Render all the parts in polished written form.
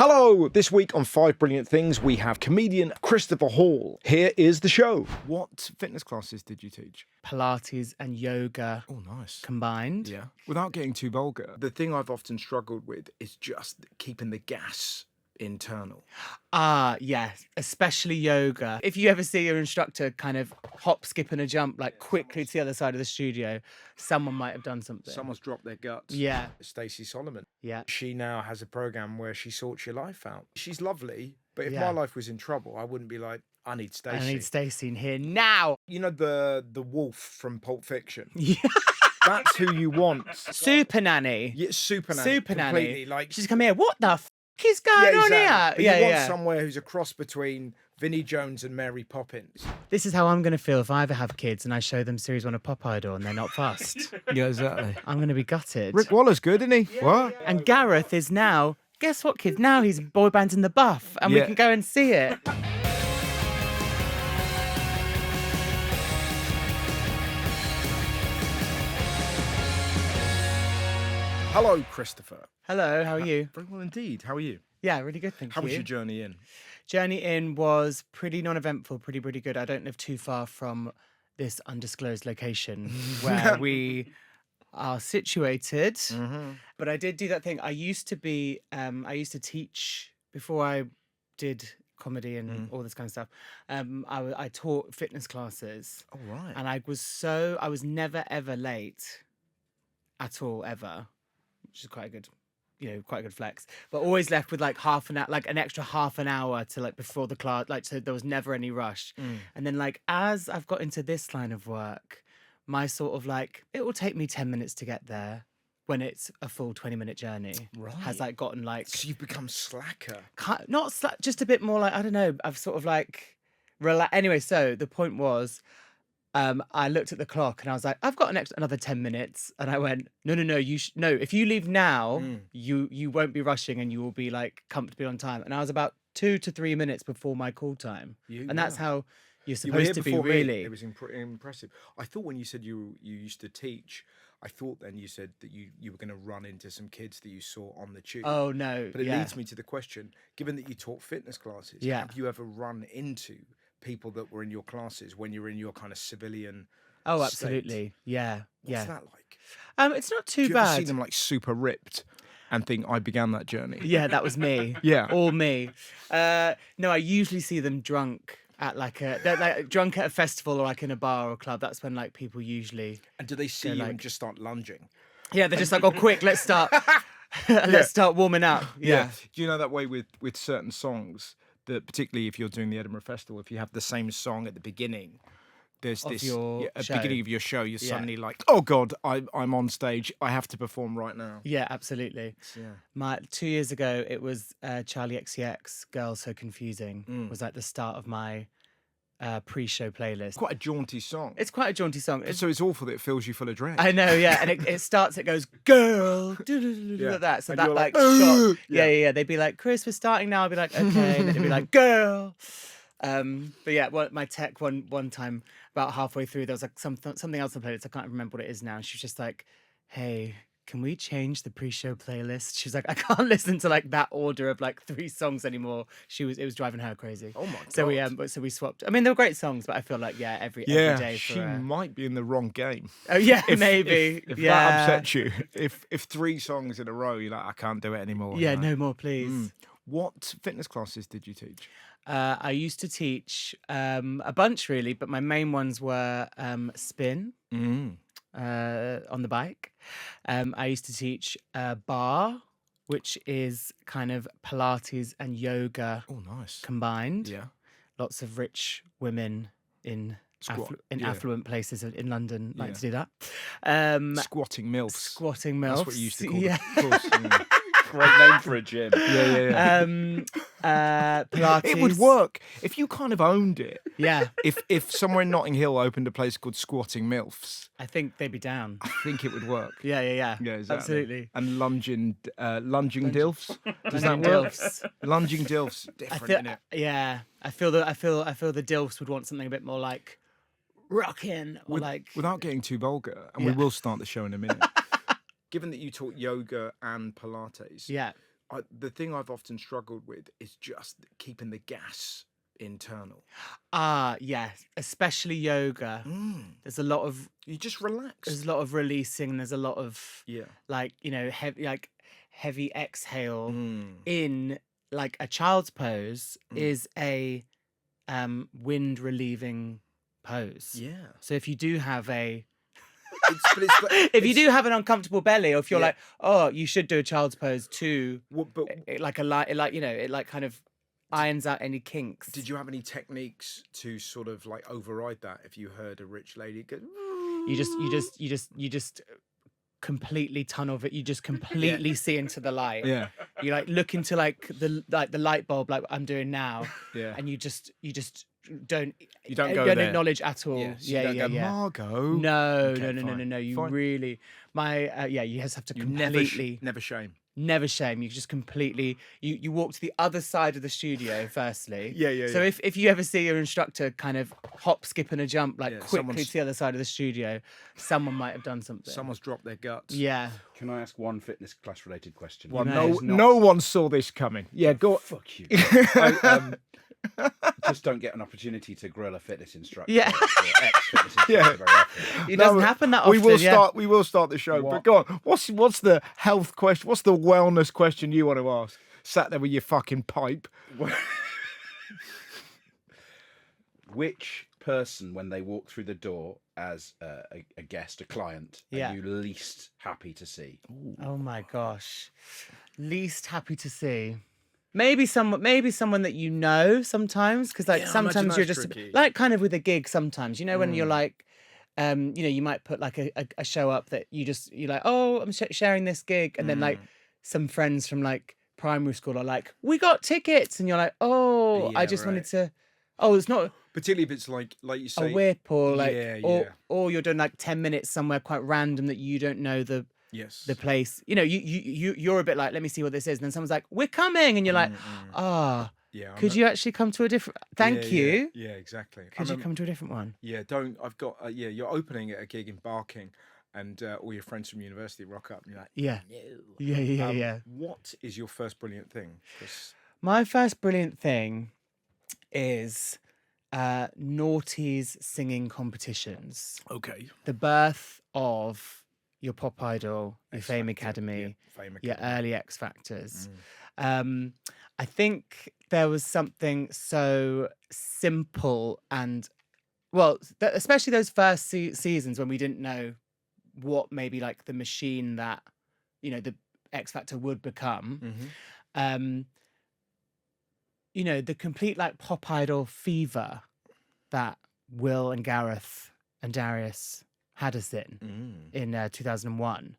Hello! This week on 5 Brilliant Things, we have comedian Christopher Hall. Here is the show. What fitness classes did you teach? Pilates and yoga Oh, nice. combined. Yeah. Without getting too vulgar, the thing I've often struggled with is just keeping the gas internal. Yes, especially yoga. If you ever see your instructor kind of hop, skip, and a jump like quickly to the other side of the studio, someone might have done something. Someone's dropped their guts. Yeah. Stacey Solomon. Yeah. She now has a program where she sorts your life out. She's lovely, but if Yeah. my life was in trouble, I wouldn't be like, I need Stacey. I need Stacey in here now. You know the wolf from Pulp Fiction? Yeah. That's who you want. Super nanny. Yeah, super nanny. Super completely. nanny. Like, She's come here. What the f is going on here? But you want somewhere who's a cross between Vinnie Jones and Mary Poppins. This is how I'm going to feel if I ever have kids and I show them series 1 of Pop Idol and they're not fussed. Yeah, exactly. I'm going to be gutted. Rick Waller's good, isn't he? What? And Gareth is now, guess what, kids? Now he's boy bands in the buff and we can go and see it. Hello, Christopher. Hello, how are you? Very well indeed. How are you? Yeah, really good, thank you. How was your journey in? Journey in was pretty non-eventful, pretty good. I don't live too far from this undisclosed location where we are situated. But I did do that thing. I used to teach before I did comedy and all this kind of stuff. I taught fitness classes. Oh, right. And I was never ever late at all, ever, which is quite a good flex, but always left with like half an hour, like an extra half an hour to like before the class, like, so there was never any rush. And then like, as I've got into this line of work, my sort of like, it will take me 10 minutes to get there when it's a full 20-minute journey. Right. Has like gotten like, So you've become slacker. not slack, just a bit more like, I don't know, I've sort of like anyway, so the point was, I looked at the clock and I was like, I've got another 10 minutes. And I went, no, no, if you leave now, you won't be rushing and you will be like comfortably on time. And I was about 2 to 3 minutes before my call time. And that's how you're supposed to be, really. It was impressive. I thought when you said you used to teach, I thought then you said that you were going to run into some kids that you saw on the tube. Oh, no. But it leads me to the question, given that you taught fitness classes, have you ever run into people that were in your classes when you were in your kind of civilian Oh, state? Absolutely. Yeah. What's that like? It's not too Do you bad. ever see them like super ripped and think, I began that journey? Yeah, that was me. Yeah. All me. No, I usually see them drunk at they're like drunk at a festival or like in a bar or club. That's when like people usually. And do they see you and just start lunging? Yeah, they're just like, oh, quick, let's start. Let's start warming up. Yeah. Do you know that way with certain songs, that particularly if you're doing the Edinburgh Festival, if you have the same song at the beginning, there's At the beginning of your show, you're suddenly like, oh God, I'm on stage, I have to perform right now. Yeah, absolutely. Yeah. 2 years ago, it was Charlie XCX, Girl So Confusing, was like the start of my pre-show playlist. Quite a jaunty song. It's quite a jaunty song. So it's awful that it fills you full of dread. I know, yeah. And it starts, it goes, girl, like that. So And that you're like, like, shot. Yeah. Yeah. They'd be like, Chris, we're starting now. I'd be like, okay. And then it'd be like, girl. But yeah, my tech one time, about halfway through, there was like something else on the playlist. I can't remember what it is now. And she was just like, hey, can we change the pre-show playlist? She was like, I can't listen to like that order of like 3 songs anymore. It was driving her crazy. Oh my God. So we swapped. I mean, they were great songs, but I feel like every day. She might be in the wrong game. Oh yeah, maybe. If that upsets you, if 3 songs in a row, you're like, I can't do it anymore. Yeah, no more, please. What fitness classes did you teach? I used to teach a bunch really, but my main ones were spin on the bike. I used to teach bar, which is kind of Pilates and yoga Oh, nice. combined. Yeah. Lots of rich women in yeah. affluent places in London like Yeah. to do that. Squatting MILFs. Squatting MILFs. That's what you used to call Yeah. them. Of course. Great name for a gym. Yeah. Pilates. It would work if you kind of owned it. Yeah, If somewhere in Notting Hill opened a place called Squatting MILFs, I think they'd be down. I think it would work. Yeah. Yeah, exactly. Absolutely. And lunging dilfs. Does that Lunging work? dilfs. Lunging dilfs, different, isn't it? Yeah, I feel the dilfs would want something a bit more like rockin' or like. Without getting too vulgar, and we will start the show in a minute. Given that you taught yoga and Pilates, Yeah. the thing I've often struggled with is just keeping the gas internal. Yeah, especially yoga. There's a lot of You just relax. there's a lot of releasing, and there's a lot of Yeah. like, heavy exhale in like a child's pose is a wind relieving pose. Yeah. So if you do have It's if you do have an uncomfortable belly, or if you're Yeah. like, oh, you should do a child's pose too. But It like kind of irons out any kinks. did you have any techniques to sort of like override that if you heard a rich lady go? You just completely tunnel it. You just completely see into the light. Yeah. You like look into like the light bulb, like I'm doing now. Yeah. And you just don't go there. acknowledge at all. Yeah. So you don't go, Margot. No, Okay, no. fine. You Fine. really, you just have to You completely never shame. never shame. You just completely you walk to the other side of the studio firstly. Yeah. So if you ever see your instructor kind of hop, skip, and a jump like Yeah, quickly someone's- to the other side of the studio, someone might have done something. Someone's dropped their guts. Yeah. Can I ask one fitness class related question? Well, may. no, It's not- no one saw this coming. Yeah, go. Fuck you. I just don't get an opportunity to grill a fitness instructor. Yeah. Or ex-fitness instructor Yeah. very often. It doesn't happen that often. We will yeah. start. We will start the show. But What? go on. What's the health question? What's the wellness question you want to ask? Sat there with your fucking pipe. Which person, when they walk through the door as a guest, a client, Yeah. are you least happy to see? Oh my gosh. Least happy to see. Maybe someone that you know sometimes, because like Yeah, I imagine sometimes you're that's just tricky. like kind of with a gig sometimes, when you're like, you might put like a show up that you're like, oh, I'm sharing this gig, and then like some friends from like primary school are like, we got tickets, and you're like, oh, I Yeah, just right. wanted to. Oh, it's not Particularly if it's like you a say. whip or like, Yeah, or yeah. or you're doing like 10 minutes somewhere quite random that you don't know the Yes. place. You're a bit like, let me see what this is, and then someone's like, we're coming, and you're like, Yeah. could you actually come to a different? Thank you. Yeah, exactly. Could you come to a different one? Yeah, don't. I've got. You're opening at a gig in Barking, and all your friends from university rock up, and you're like, Yeah. no. Yeah. What is your first brilliant thing? 'Cause- My first brilliant thing is naughties singing competitions. Okay. The birth of your pop idol, your X Fame Factor, Academy, yeah, Fame your Academy. early X Factors. I think there was something so simple and, well, especially those first seasons when we didn't know what maybe like the machine that, the X Factor would become. The complete like pop idol fever that Will and Gareth and Darius had us in 2001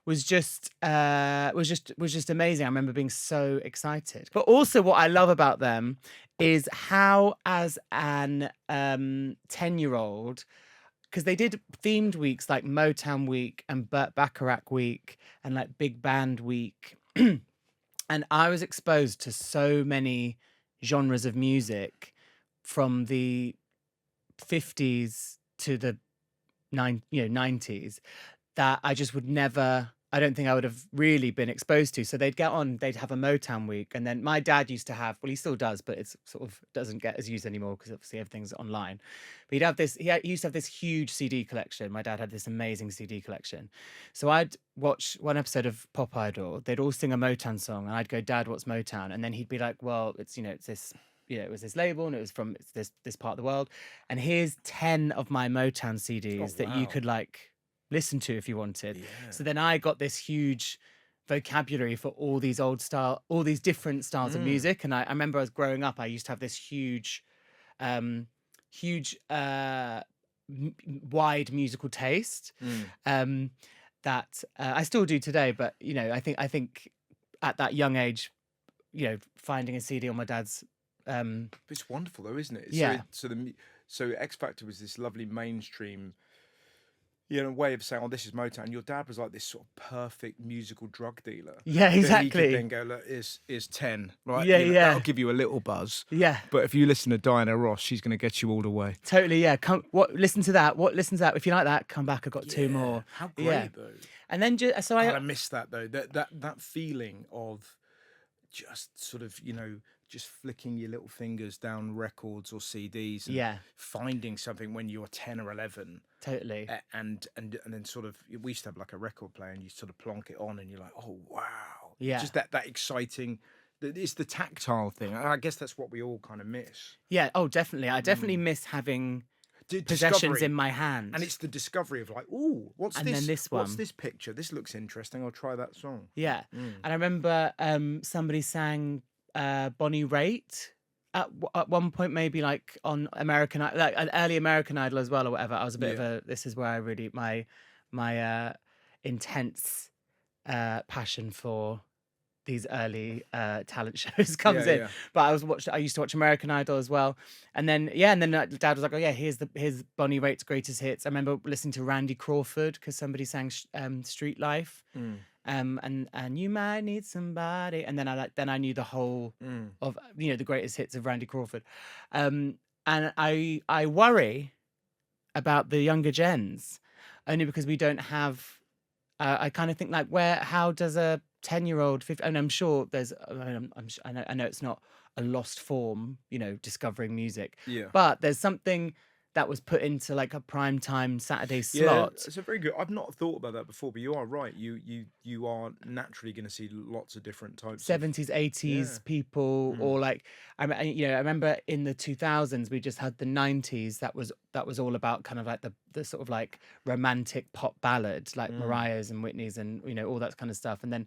was just amazing. I remember being so excited. But also what I love about them is how, as an 10-year-old, because they did themed weeks like Motown Week and Burt Bacharach Week and like Big Band Week. And I was exposed to so many genres of music from the 50s to the 90s that I just would never, I don't think I would have really been exposed to. So they'd have a Motown week. And then my dad used to have, well, he still does, but it's sort of doesn't get as used anymore because obviously everything's online. But he used to have this huge CD collection. My dad had this amazing CD collection. So I'd watch one episode of Pop Idol. They'd all sing a Motown song and I'd go, Dad, what's Motown? And then he'd be like, well, it's this, it was this label and it was from this part of the world. And here's 10 of my Motown CDs that you wow. could like listen to if you wanted. Yeah. So then I got this huge vocabulary for all these different styles of music. And I remember as growing up, I used to have this huge wide musical taste that I still do today. But I think at that young age, finding a CD on my dad's. It's wonderful though, isn't it? Yeah. So X Factor was this lovely mainstream. you know, way of saying, "Oh, this is Motown." Your dad was like this sort of perfect musical drug dealer. Yeah, That he exactly. could then go, "Look, is 10, right? Yeah, You know, yeah. That'll give you a little buzz. Yeah, But if you listen to Diana Ross, she's going to get you all the way." totally. Yeah, listen to that. Listen to that. If you like that, come back. I've got two more. How great Yeah. though. And then so God, I miss that though. That feeling of just sort of, you know, just flicking your little fingers down records or CDs and Yeah. finding something when you're 10 or 11. Totally. And then sort of, we used to have like a record player and you sort of plonk it on and you're like, oh wow. Yeah. Just that exciting, it's the tactile thing. I guess that's what we all kind of miss. Yeah. Oh, definitely. I definitely miss having possessions Discovery. in my hand. And it's the discovery of like, oh, what's And this? then this What's one. this picture? This looks interesting. I'll try that song. Yeah. And I remember somebody sang Bonnie Raitt at one point, maybe like on American, like an early American Idol as well or whatever. I was a bit of a, this is where I really, my intense passion for these early talent shows comes in. Yeah. But I used to watch American Idol as well. And then, Dad was like, oh yeah, here's Bonnie Raitt's greatest hits. I remember listening to Randy Crawford because somebody sang Street Life. And you might need somebody. And then I knew the whole of, you know, the greatest hits of Randy Crawford. And I worry about the younger gens only because we don't have, I kind of think like how does a 10-year-old, and I'm sure there's, I know it's not a lost form, you know, discovering music. Yeah. But there's something that was put into like a prime time Saturday Yeah, slot. it's a very good. I've not thought about that before, but you are right. You are naturally going to see lots of different types. 70s, 80s people, or like I remember in the 2000s we just had the 90s that was all about kind of like the sort of like romantic pop ballads like Mariah's and Whitney's and, you know, all that kind of stuff. And then,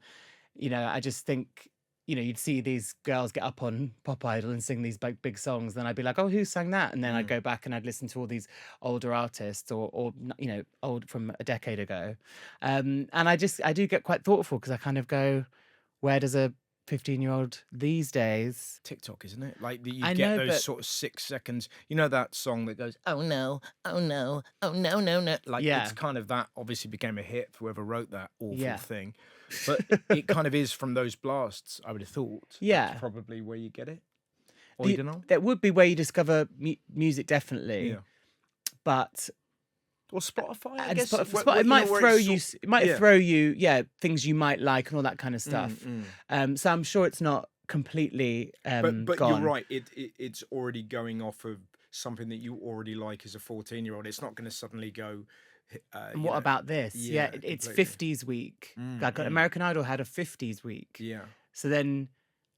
you know, I just think, you know, you'd see these girls get up on Pop Idol and sing these big songs. Then I'd be like, oh, who sang that? And then I'd go back and I'd listen to all these older artists or you know, old from a decade ago. And I do get quite thoughtful because I kind of go, where does a 15-year-old these days? TikTok, isn't it? Like you I get know, those but- sort of 6 seconds. You know that song that goes, oh no, oh no, oh no, no, no. Like Yeah. it's kind of that. Obviously became a hit. Whoever wrote that awful Yeah. thing, but it kind of is from those blasts. I would have thought. Yeah. That's probably where you get it. Or you don't know. That would be where you discover music, definitely. Yeah. But Or Spotify. I and guess it might throw you. It might yeah. throw you, things you might like and all that kind of stuff. So I'm sure it's not completely But gone. you're right. It's already going off of something that you already like as a 14-year-old. It's not going to suddenly go. And what about this? yeah, It's completely. 50s week. Like American Idol had a 50s week. Yeah. So then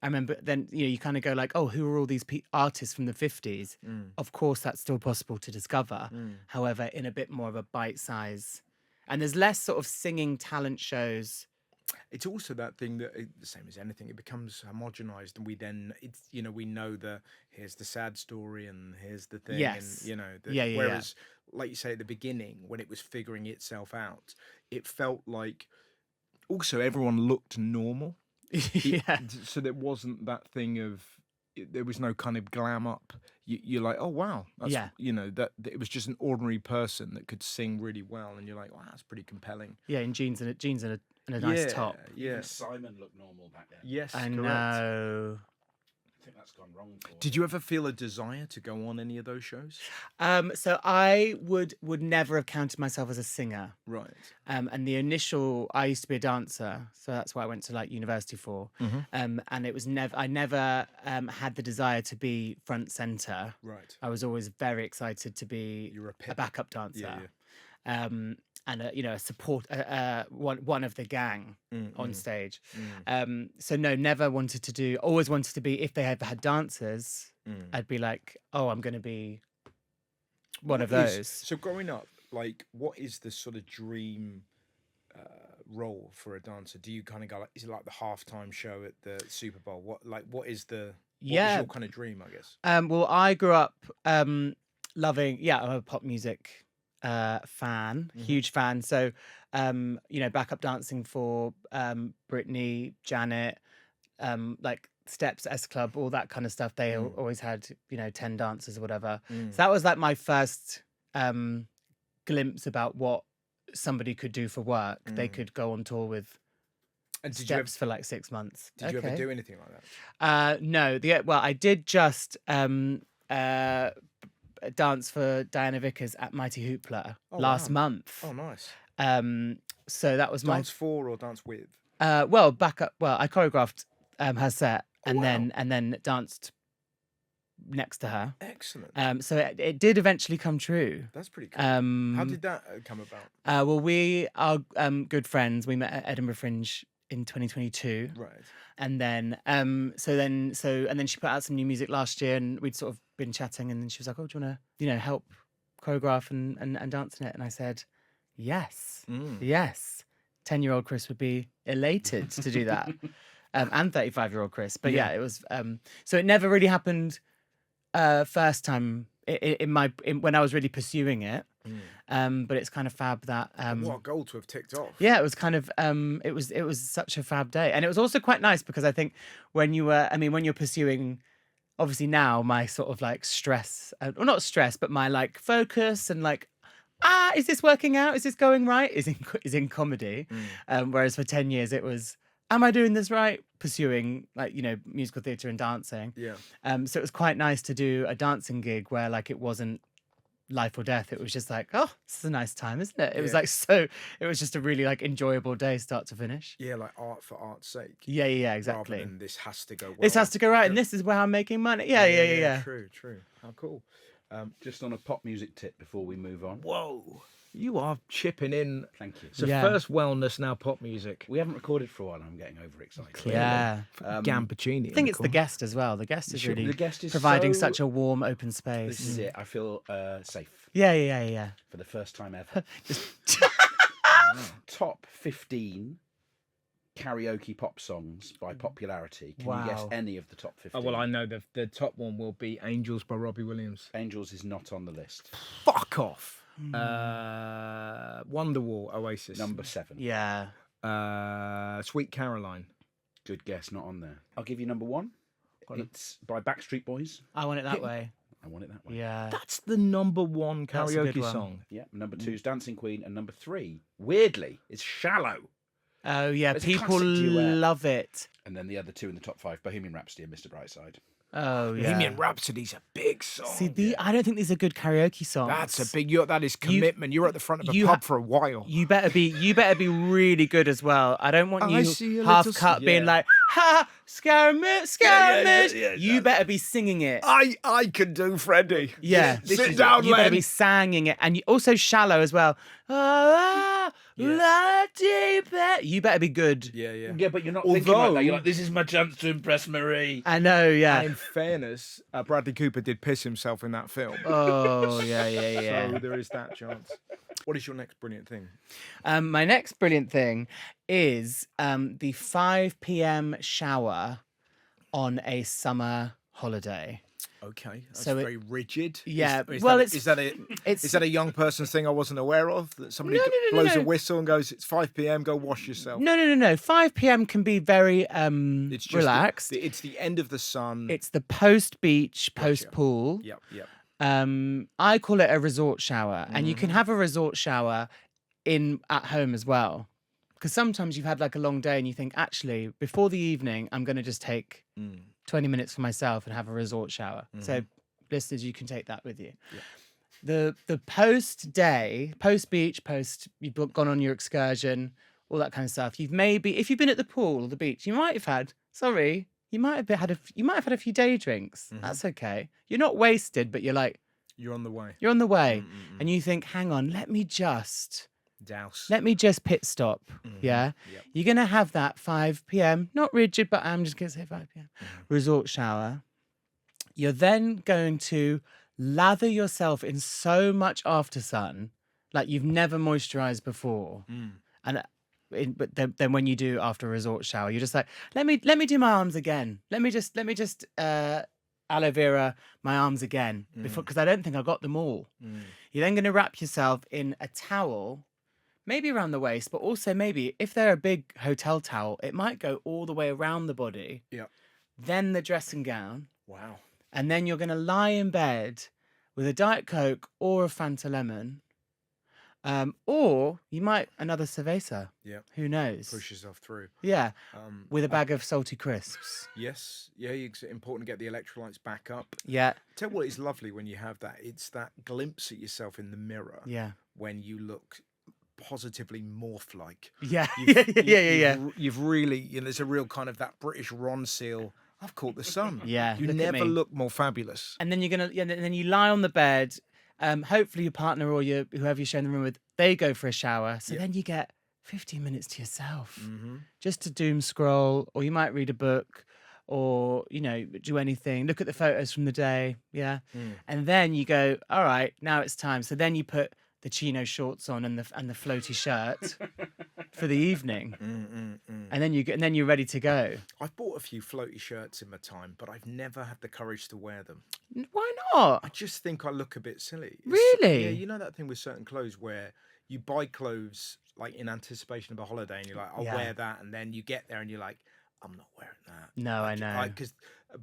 I remember you kind of go like, oh, who are all these artists from the 50s? Of course, that's still possible to discover. However, in a bit more of a bite size. And there's less sort of singing talent shows. It's also that thing that the same as anything, it becomes homogenized, and we then we know here's the sad story and here's the thing. Yes. And Yeah. whereas like you say at the beginning when it was figuring itself out, it felt like also everyone looked normal. Yeah. So there wasn't that thing of there was no kind of glam up. You're like, oh wow, that's, Yeah. that it was just an ordinary person that could sing really well, and you're like, wow, that's pretty compelling. Yeah, in jeans and a nice top. Yeah. Even Simon looked normal back then. Yes. I correct. know. I think that's gone wrong for Did you ever feel a desire to go on any of those shows? So I would never have counted myself as a singer. Right. And I used to be a dancer, so that's what I went to like university for. And it was I never had the desire to be front center. Right. I was always very excited to be You were a a pip. backup dancer. Yeah. And a support, one of the gang on stage. So no, never wanted to do. Always wanted to be. If they ever had dancers, I'd be like, oh, I'm going to be one of those. So growing up, like, what is the sort of dream role for a dancer? Do you kind of go like, is it like the halftime show at the Super Bowl? What is the what was your kind of dream? I guess. Well, I grew up loving. Yeah, I'm a pop music fan, huge fan. So, backup dancing for Britney, Janet, like Steps, S Club, all that kind of stuff. They always had 10 dancers or whatever. So that was like my first glimpse about what somebody could do for work. They could go on tour with And did Steps for like 6 months. you ever do anything like that? No. Well, I did just dance for Diana Vickers at Mighty Hoopla last month. Oh, nice. So that was Dance for or dance with? I choreographed her set and then danced next to her. Excellent. So it did eventually come true. That's pretty cool. How did that come about? Well, we are good friends. We met at Edinburgh Fringe in 2022. Right. And then and then she put out some new music last year, and we'd sort of been chatting, and then she was like, "Oh, do you want to, help choreograph and dance in it?" And I said, "Yes, yes." 10-year-old Chris would be elated to do that, and 35-year-old Chris. But yeah, it was. So it never really happened. First time when I was really pursuing it. But it's kind of fab that what a goal to have ticked off. Yeah, it was kind of it was such a fab day. And it was also quite nice because I think when you're pursuing, obviously now my sort of like stress, or not stress, but my like focus and like, is this working out? Is this going right? Is in comedy. Whereas for 10 years it was, am I doing this right? Pursuing like, musical theatre and dancing. Yeah. So it was quite nice to do a dancing gig where like it wasn't life or death. It was just like, oh, this is a nice time, isn't it? It was like it was just a really like enjoyable day start to finish. Yeah, like art for art's sake. Yeah, exactly. Rather than this has to go well. This has to go right, and this is where I'm making money. Yeah. True. How cool. Just on a pop music tip before we move on. Whoa. You are chipping in. Thank you. So first wellness, now pop music. We haven't recorded for a while. I'm getting overexcited. Yeah. Gampuccini. I think it's the guest as well. The guest is really the guest is providing such a warm, open space. This is it. I feel safe. Yeah. For the first time ever. Top 15 karaoke pop songs by popularity. Can you guess any of the top 15? Oh, well, I know the top one will be Angels by Robbie Williams. Angels is not on the list. Fuck off. Wonderwall, Oasis. Number 7. Yeah. Sweet Caroline. Good guess, not on there. I'll give you number 1. It's by Backstreet Boys. I Want It That Way. I Want It That Way. Yeah. That's the number 1 That's a good karaoke one. song. Yeah. Number 2 is Dancing Queen, and number 3, weirdly, is Shallow. Oh yeah, It's a people classic duet. love it. And then the other 2 in the top 5, Bohemian Rhapsody and Mr. Brightside. Oh yeah. Bohemian Rhapsody's a big song. See, I don't think these are good karaoke songs. That's a big. That is commitment. You're at the front of a pub for a while. You better be really good as well. I don't want you half cut being like, ha, scaramouche. You better be singing it. I can do Freddie. Yeah, Sit down, you better Len. be singing it, and you also Shallow as well. You better be good. Yeah. Yeah, but you're not thinking like that. You're like, this is my chance to impress Marie. I know, yeah. And in fairness, Bradley Cooper did piss himself in that film. Oh, yeah. So there is that chance. What is your next brilliant thing? My next brilliant thing is the 5 p.m. shower on a summer holiday. Okay, that's So very rigid. Yeah, Is well, that a young person's thing I wasn't aware of? That somebody blows a whistle and goes, "It's 5 p.m. Go wash yourself." No. 5 p.m. can be very It's just relaxed. It's the end of the sun. It's the post beach, post pool. Yep. I call it a resort shower, and you can have a resort shower at home as well. Because sometimes you've had like a long day and you think, actually, before the evening, I'm going to just take 20 minutes for myself and have a resort shower. So, listeners, you can take that with you. Yeah. The post day, post beach, you've gone on your excursion, all that kind of stuff. If you've been at the pool or the beach, you might have had had a few day drinks. That's okay. You're not wasted, but you're You're on the way. You're on the way, and you think, hang on, let me just pit stop. Yeah. Yep. You're going to have that 5 p.m., not rigid, but I'm just going to say 5 p.m. resort shower. You're then going to lather yourself in so much after sun, like you've never moisturized before. But then when you do after a resort shower, you're just like, let me do my arms again. Let me just aloe vera my arms again because I don't think I got them all. You're then going to wrap yourself in a towel, maybe around the waist, but also maybe if they're a big hotel towel, it might go all the way around the body. Yeah. Then the dressing gown. Wow. And then you're going to lie in bed with a Diet Coke or a Fanta Lemon. Or you might another cerveza. Yeah. Who knows? Push yourself through. Yeah. With a I- bag of salty crisps. Yes. Yeah, it's important to get the electrolytes back up. Yeah. Tell you what is lovely when you have that. It's that glimpse at yourself in the mirror Yeah. when you look positively morph-like. Yeah. You've- Yeah. You've really, there's a real kind of that British Ron Seal. I've caught the sun. Yeah, You look at never me. look more fabulous. And then and then you lie on the bed. Hopefully your partner or whoever you're sharing the room with, they go for a shower. So then you get 15 minutes to yourself, just to doom scroll, or you might read a book, or do anything. Look at the photos from the day, and then you go, all right, now it's time. So then you put the chino shorts on and the floaty shirt for the evening, and then you're ready to go. I've bought a few floaty shirts in my time, but I've never had the courage to wear them. Why not? I just think I look a bit silly. Really? Yeah, you know that thing with certain clothes where you buy clothes like in anticipation of a holiday, and you're like, I'll wear that, and then you get there and you're like, I'm not wearing that. No, I know. Because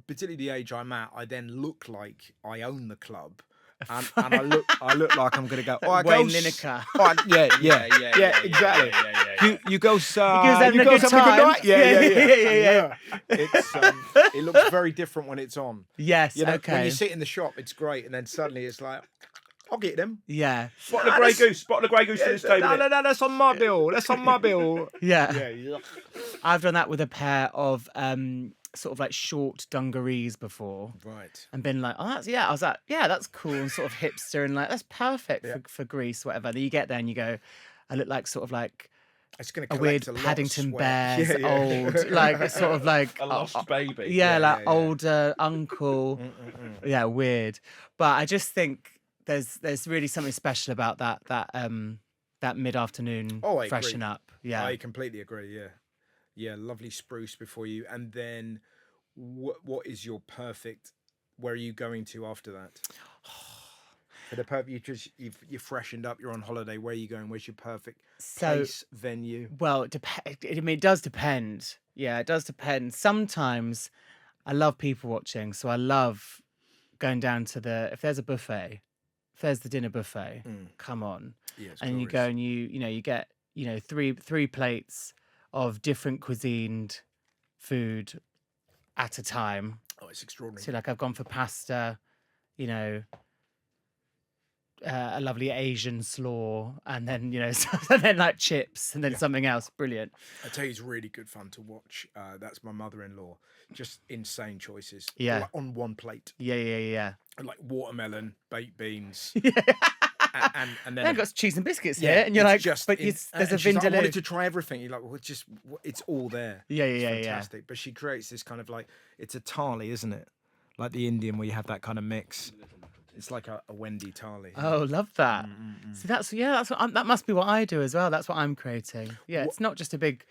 particularly the age I'm at, I then look like I own the club. And I look like I'm gonna go. Oh, Wayne Lineker. Oh, yeah, exactly. You go, sir. You having a good time. Yeah. It's it looks very different when it's on. Yes. Okay. When you sit in the shop, it's great, and then suddenly it's like, I'll get them. Yeah. Spot the grey goose. Spot the grey goose to this table. No, that's on my bill. That's on my bill. Yeah. Yeah. I've done that with a pair of sort of like short dungarees before. Right. And been like, I was like, yeah, that's cool and sort of hipster and like that's perfect for Greece, whatever. Then you get there and you go, I look like sort of like It's going a to weird collect a lot of Paddington sweat. Bears, old, like it's sort of like A lost baby. yeah, old uncle. Yeah, weird. But I just think there's really something special about that mid-afternoon freshen agree. up. Yeah. I completely agree. Yeah, lovely spruce before you, and then what is your perfect? Where are you going to after that? For the perfect, you've freshened up. You're on holiday. Where are you going? Where's your perfect place, venue? Well, it does depend. Yeah, it does depend. Sometimes I love people watching, so I love going down to if there's a buffet, if there's the dinner buffet, come on, and you go and you get three plates of different cuisined food at a time. Oh, it's extraordinary. So like I've gone for pasta, a lovely Asian slaw, and then and then like chips, and then something else. Brilliant. I tell you, it's really good fun to watch. That's my mother-in-law. Just insane choices. Yeah. Like on one plate. Yeah. And like watermelon, baked beans. Yeah. And then I've got cheese and biscuits here, and you're like, there's a she's like, I vindaloo. wanted to try everything. You're like, well, it's all there. Yeah, It's yeah. fantastic. But she creates this kind of like, it's a thali, isn't it? Like the Indian where you have that kind of mix. It's like a Wendy thali. Oh, love that. So that must be what I do as well. That's what I'm creating. Yeah, it's not just a big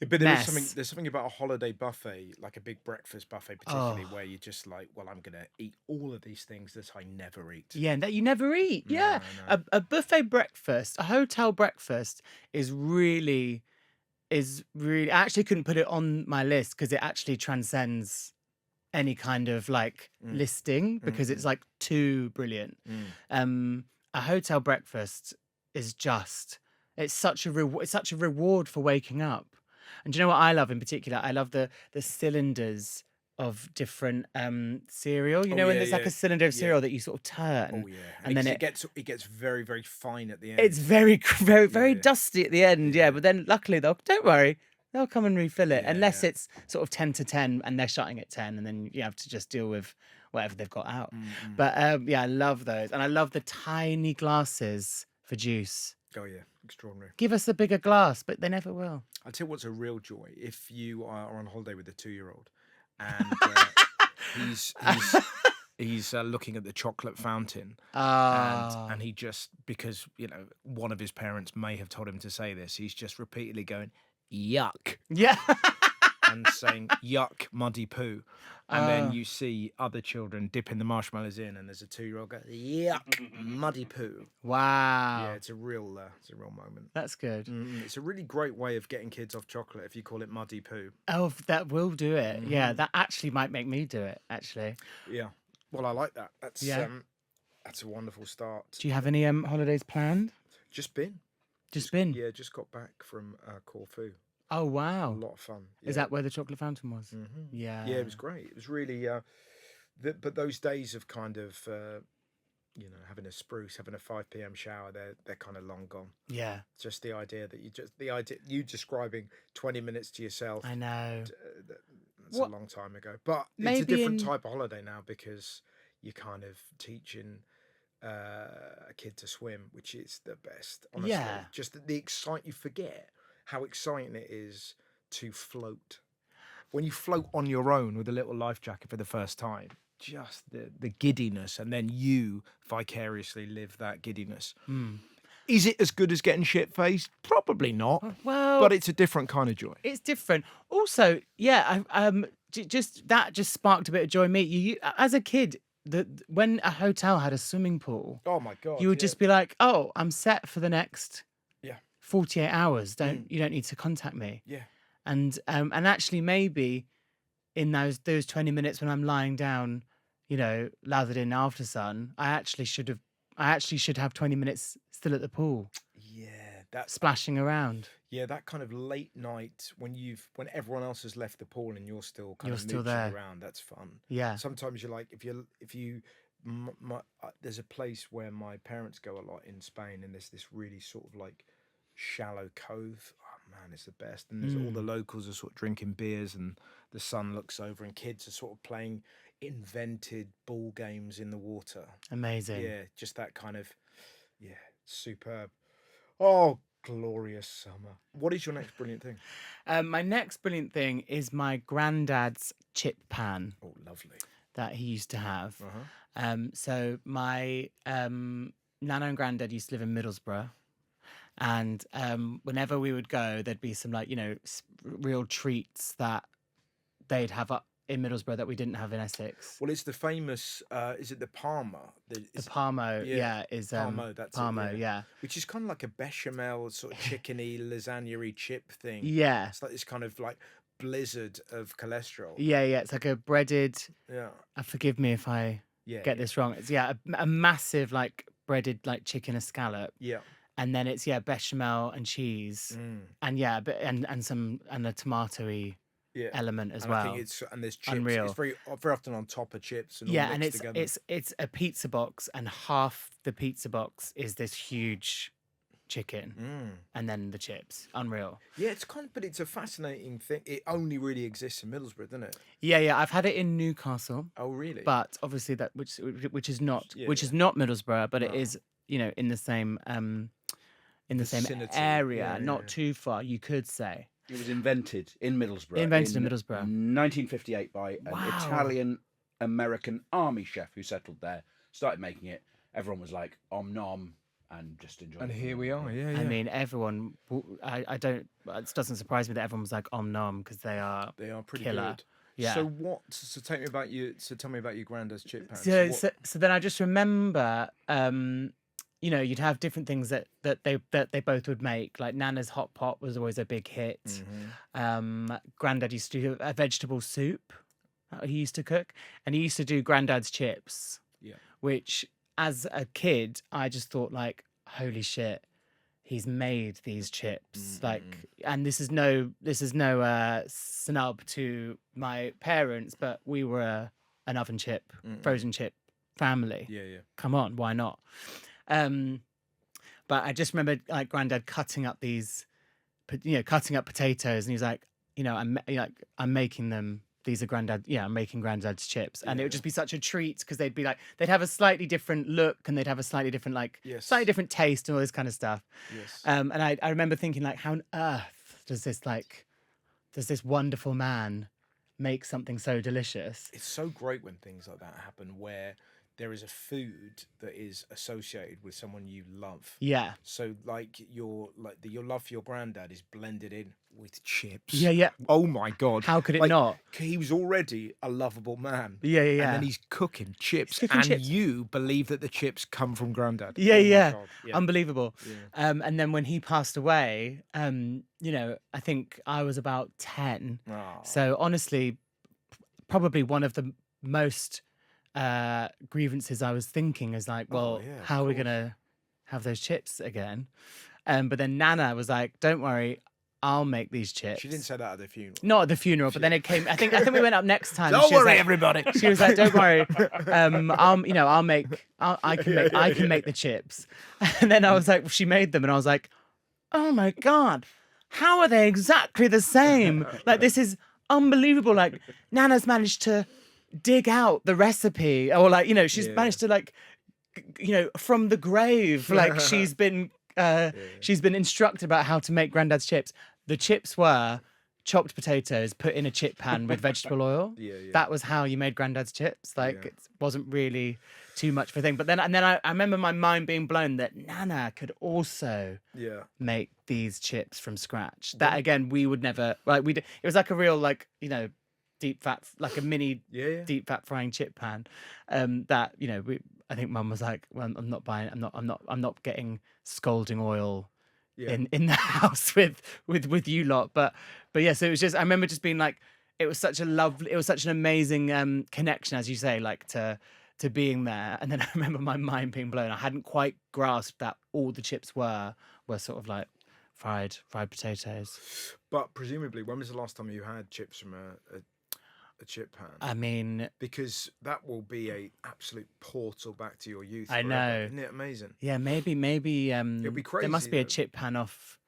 But mess. there's something about a holiday buffet, like a big breakfast buffet, particularly where you're just like, well, I'm gonna eat all of these things that I never eat. Yeah, and that you never eat. Yeah, No. A buffet breakfast, a hotel breakfast is really. I actually couldn't put it on my list because it actually transcends any kind of like listing because it's like too brilliant. A hotel breakfast is it's such a reward for waking up. And do you know what I love in particular? I love the cylinders of different cereal. When there's like a cylinder of cereal that you sort of turn. Oh yeah, and then it gets very, very fine at the end. it's very, very, very dusty at the end. Yeah, but then luckily don't worry. They'll come and refill it, unless it's sort of 10 to 10 and they're shutting at 10, and then you have to just deal with whatever they've got out. But I love those. And I love the tiny glasses for juice. Oh yeah, extraordinary. Give us a bigger glass, but they never will. I'll tell you what's a real joy. If you are on holiday with a 2-year-old and he's looking at the chocolate fountain and he just, because, one of his parents may have told him to say this, he's just repeatedly going, yuck. Yeah. And saying yuck, muddy poo. And then you see other children dipping the marshmallows in, and there's a 2-year-old going, yuck, muddy poo. Wow. Yeah, it's a real moment. That's good. It's a really great way of getting kids off chocolate if you call it muddy poo. Oh, that will do it. Yeah, that actually might make me do it, actually. Yeah. Well, I like that. That's a wonderful start. Do you have any holidays planned? Just been. Just been. Yeah, just got back from Corfu. Oh A wow. lot of fun. Is that where the chocolate fountain was? Yeah, it was great. It was really. But those days of kind of, having a spruce, having a 5 p.m. shower, they're kind of long gone. Yeah. Just the idea that you describing 20 minutes to yourself. I know. That's a long time ago. But it's a Maybe different type of holiday now because you're kind of teaching a kid to swim, which is the best. Honestly, Yeah. just the excite. You forget how exciting it is to float. When you float on your own with a little life jacket for the first time, just the giddiness, and then you vicariously live that giddiness. Is it as good as getting shit-faced? Probably not. Well, but it's a different kind of joy. It's different. Also, yeah, that just sparked a bit of joy in me. You as a kid, when a hotel had a swimming pool, Oh my god! you would just be like, "Oh, I'm set for the next 48 hours. You don't need to contact me." Yeah. And actually maybe in those 20 minutes when I'm lying down, lathered in after sun, I actually should have 20 minutes still at the pool. Yeah, that's splashing around. Yeah, that kind of late night when everyone else has left the pool and you're still still mooching there around. That's fun. Yeah. Sometimes you're like, there's a place where my parents go a lot in Spain, and there's this really sort of like shallow cove. Oh man, it's the best. And there's all the locals are sort of drinking beers, and the sun looks over, and kids are sort of playing invented ball games in the water. Amazing. Yeah, just that kind of, superb. Oh, glorious summer. What is your next brilliant thing? My next brilliant thing is my granddad's chip pan. Oh, lovely. That he used to have. So my nana and granddad used to live in Middlesbrough. And whenever we would go, there'd be some real treats that they'd have up in Middlesbrough that we didn't have in Essex. Well, it's the famous, is it the Parma? The Parmo, is Parmo, that's Parmo, it, yeah. Which is kind of like a bechamel, sort of chickeny, lasagna-y chip thing. Yeah. It's like this kind of like blizzard of cholesterol. Yeah, it's like a breaded, yeah. Forgive me if I get this wrong. It's, a massive like breaded like chicken escallop. Yeah. And then it's bechamel and cheese, and and a tomatoey element as well. I think there's chips. Unreal. It's very often on top of chips and all and mixed together. it's a pizza box, and half the pizza box is this huge chicken, and then the chips. Unreal. Yeah, but it's a fascinating thing. It only really exists in Middlesbrough, doesn't it? Yeah. I've had it in Newcastle. Oh, really? But obviously that which is not Middlesbrough, but it is in the same Vicinity. area, not too far, you could say. It was invented in Middlesbrough. In 1958 by an Italian-American army chef who settled there, started making it. Everyone was like, om nom, and just enjoyed it. And here we are, yeah. I mean, everyone, it doesn't surprise me that everyone was like om nom, because they are pretty killer. good. Yeah. So tell me about your granddad's chip pan. So then I just remember, you'd have different things that they both would make. Like Nana's hot pot was always a big hit. Granddad used to do a vegetable soup that he used to cook, and he used to do Granddad's chips. Yeah. Which, as a kid, I just thought like, holy shit, he's made these chips. And this is no snub to my parents, but we were an oven chip, frozen chip family. Yeah. Come on, why not? But I just remember like Granddad cutting up cutting up potatoes, and he was like, I'm making them. These are I'm making Granddad's chips, and it would just be such a treat because they'd have a slightly different look, and they'd have a slightly different slightly different taste and all this kind of stuff. Yes. And I remember thinking like, how on earth does this wonderful man make something so delicious? It's so great when things like that happen, where there is a food that is associated with someone you love. Yeah. So your love for your granddad is blended in with chips. Yeah. Oh my God. How could it not? He was already a lovable man. Yeah. And then he's cooking chips. You believe that the chips come from granddad. Yeah. Unbelievable. Yeah. And then when he passed away, I think I was about 10. Oh. So honestly, probably one of the most grievances I was thinking is like, well, how are we gonna have those chips again. But then Nana was like, don't worry, I'll make these chips. She didn't say that at the funeral. Not at the funeral, but then it came. I think we went up next time. Don't She was worry, like- everybody. She was like, "Don't worry, I can make the chips." And then I was like, she made them, and I was like, "Oh my god, how are they exactly the same? Like this is unbelievable. Like Nana's managed to dig out the recipe, or like she's managed to like from the grave. Like she's been instructed about how to make Granddad's chips. The chips were chopped potatoes put in a chip pan with vegetable oil. That was how you made Granddad's chips. Like it wasn't really too much of a thing. But then I remember my mind being blown that Nana could also make these chips from scratch. That again, we would never like. It was like a real deep fat, like a mini deep fat frying chip pan. That I think Mum was like, well, I'm not getting scalding oil. In the house with you lot, but yeah, so it was just I remember just being like it was such an amazing connection, as you say, like to being there. And then I remember my mind being blown. I hadn't quite grasped that all the chips were sort of like fried potatoes. But presumably, when was the last time you had chips from a chip pan? I mean, because that will be a absolute portal back to your youth. I know, isn't it amazing? Yeah, maybe it'll be crazy. There must be a chip pan off.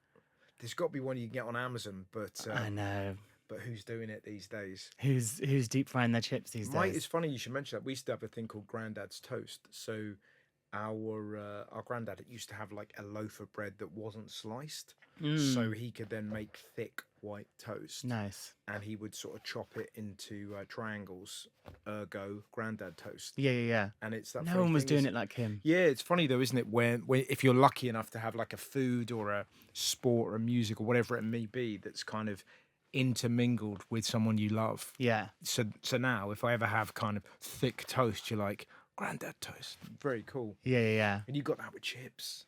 There's got to be one you can get on Amazon, but I know. But who's doing it these days? Who's deep frying their chips these days? It's funny you should mention that. We used to have a thing called Grandad's Toast. So our granddad used to have like a loaf of bread that wasn't sliced, so he could then make thick white toast. Nice. And he would sort of chop it into triangles, ergo Grandad toast. Yeah. And it's that. No one was doing it like him. Yeah, it's funny though, isn't it? When if you're lucky enough to have like a food or a sport or a music or whatever it may be that's kind of intermingled with someone you love. Yeah. So now if I ever have kind of thick toast, you're like, Grandad toast. Very cool. Yeah. And you got that with chips.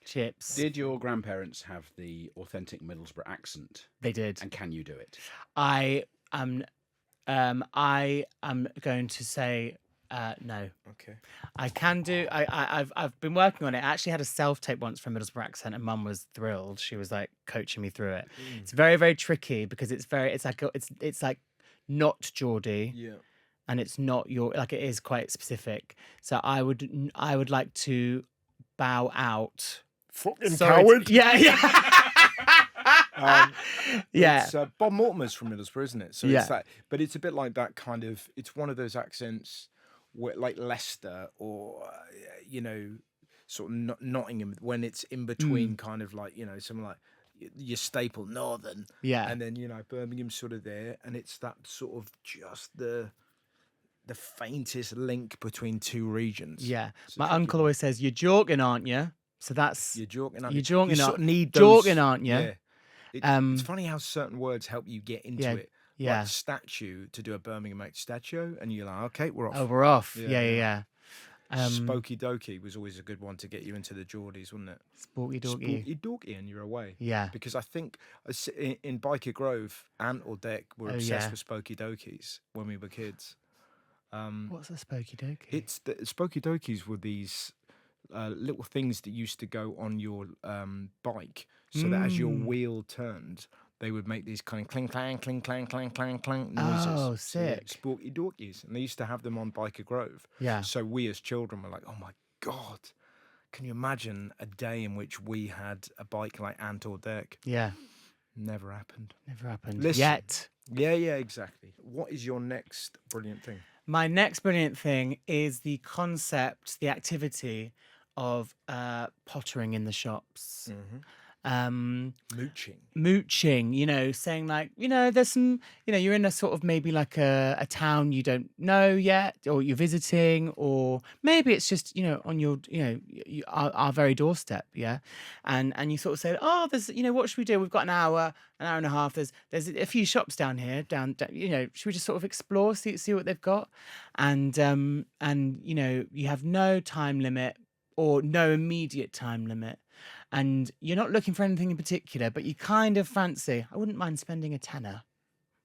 Did your grandparents have the authentic Middlesbrough accent? They did. And can you do it? I am going to say no. Okay. I can do. I've been working on it. I actually had a self-tape once from Middlesbrough accent, and Mum was thrilled. She was like coaching me through it. It's very, very tricky because it's like not Geordie. Yeah. And it's not it is quite specific. So I would like to bow out. Fucking coward. Yeah. Yeah. It's Bob Mortimer's from Middlesbrough, isn't it? So yeah. It's that, but it's a bit like that kind of. It's one of those accents where, like Leicester or sort of Nottingham, when it's in between, kind of like something like your staple Northern. Yeah. And then Birmingham's sort of there, and it's that sort of just the faintest link between two regions. Yeah. My uncle always says, "You're joking, aren't you?" So that's you're joking. You're joking. You sort of need those, joking, aren't you? Yeah. It's funny how certain words help you get into it. Yeah. Like statue, to do a Birmingham statue, and you're like, okay, we're off. Oh, we're off. Yeah. Spooky Dokey was always a good one to get you into the Geordies, wasn't it? Spooky Dokey. Spooky Dokey, and you're away. Yeah. Because I think in Biker Grove, Ant or Deck were obsessed with Spooky Dokies when we were kids. What's a Spooky Dokey? It's the Spooky Dokies were these little things that used to go on your bike, so that as your wheel turned, they would make these kind of clink clang, clink clang, clang clang clang noises. Oh, sick! Spooky Dorkies, and they used to have them on Biker Grove. Yeah. So we as children were like, "Oh my god, can you imagine a day in which we had a bike like Ant or Deck?" Yeah. Never happened. Listen, yet. Yeah, exactly. What is your next brilliant thing? My next brilliant thing is the concept, the activity of pottering in the shops. Mooching, saying like, there's some, you're in a sort of maybe like a town you don't know yet, or you're visiting, or maybe it's just, on your, our very doorstep. Yeah. And you sort of say, oh, there's, what should we do? We've got an hour and a half. There's a few shops down here, should we just sort of explore, see what they've got? And you have no time limit or no immediate time limit. And you're not looking for anything in particular, but you kind of fancy, I wouldn't mind spending a tenner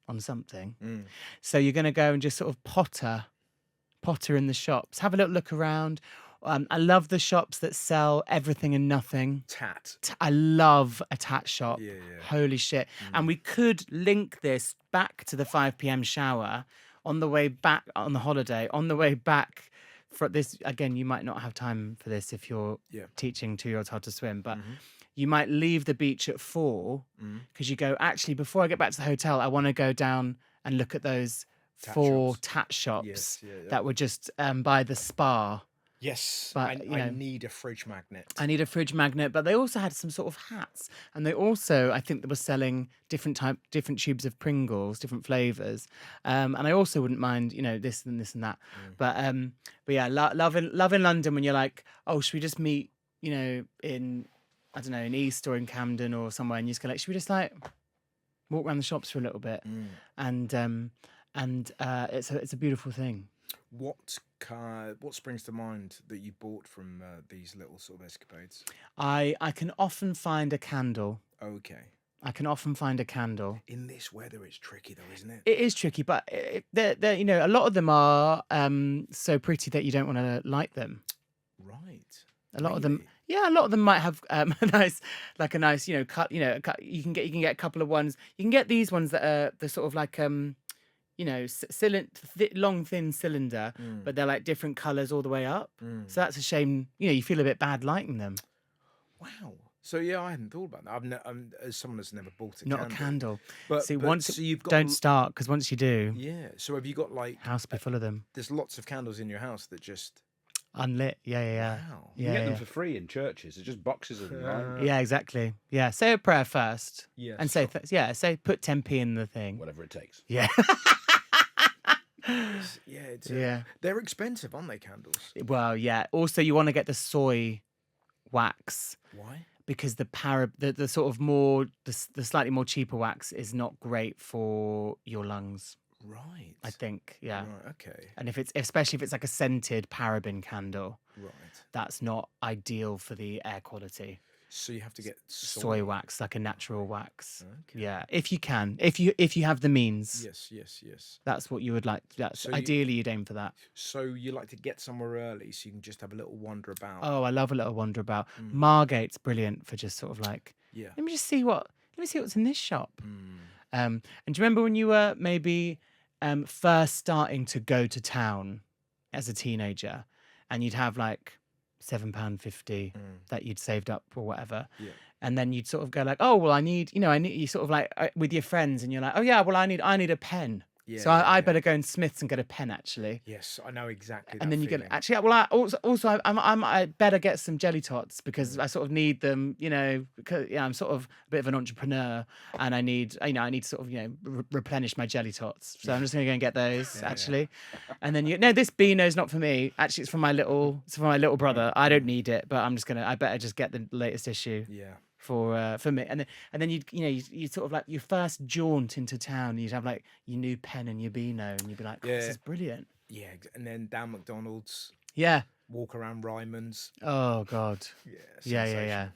on something. So you're going to go and just sort of potter in the shops, have a little look around. I love the shops that sell everything and nothing. Tat. I love a tat shop. Yeah. Holy shit. And we could link this back to the 5 p.m. shower on the way back on the holiday, on the way back for this. Again, you might not have time for this if you're teaching 2-year-olds how to swim, but you might leave the beach at 4 because you go, actually, before I get back to the hotel, I want to go down and look at those tat shops that were just by the spa. Yes, but I need a fridge magnet. I need a fridge magnet, but they also had some sort of hats, and they also, I think, they were selling different tubes of Pringles, different flavors, and I also wouldn't mind, this and this and that. But yeah, love in London when you're like, oh, should we just meet, in I don't know, in East or in Camden or somewhere, and you just go like, should we just like walk around the shops for a little bit, and it's a beautiful thing. What springs to mind that you bought from these little sort of escapades? I can often find a candle. Okay. I can often find a candle. In this weather, it's tricky though, isn't it? It is tricky, but they're a lot of them are so pretty that you don't want to light them. Right. A lot of them, a lot of them might have a nice, cut. You can get a couple of ones. You can get these ones that are the sort of like long thin cylinder, but they're like different colours all the way up. So that's a shame. You feel a bit bad lighting them. Wow. So I hadn't thought about that. As someone that's never bought a candle. But see, you've got don't start, because once you do, So have you got house will be full of them. There's lots of candles in your house that just unlit. Yeah. Wow. You get them for free in churches. It's just boxes of them. Right? Yeah, exactly. Yeah, say a prayer first. Yeah. And say put 10p in the thing. Whatever it takes. Yeah. They're expensive, aren't they, candles? Well, yeah. Also, you want to get the soy wax. Why? Because the sort of more the slightly more cheaper wax is not great for your lungs. Right. I think, yeah. Right, okay. And especially if it's like a scented paraben candle, right, that's not ideal for the air quality. So you have to get soy wax, like a natural wax. Okay. Yeah, if you can, if you have the means. Yes. That's what you would like. Ideally, you'd aim for that. So you like to get somewhere early so you can just have a little wander about. Oh, I love a little wander about. Margate's brilliant for just sort of like, let me see what's in this shop. And do you remember when you were maybe first starting to go to town as a teenager, and you'd have like £7.50 that you'd saved up or whatever, and then you'd sort of go like, oh well, I need you sort of like with your friends, and you're like, oh yeah, well I need a pen. Yeah, so I better go in Smith's and get a pen, actually. Yes, I know exactly. And then you feeling. get actually. Well, I better get some jelly tots because I sort of need them. Because I'm sort of a bit of an entrepreneur, and I need to sort of replenish my jelly tots. So I'm just gonna go and get those actually. And then this Beano's not for me. Actually, it's for my little brother. I don't need it, but I better just get the latest issue. Yeah. For me, and then you'd sort of like your first jaunt into town, you'd have like your new pen and your Beano, and you'd be like, this is brilliant. Yeah, and then down McDonald's. Yeah. Walk around Ryman's. Oh God. Yeah.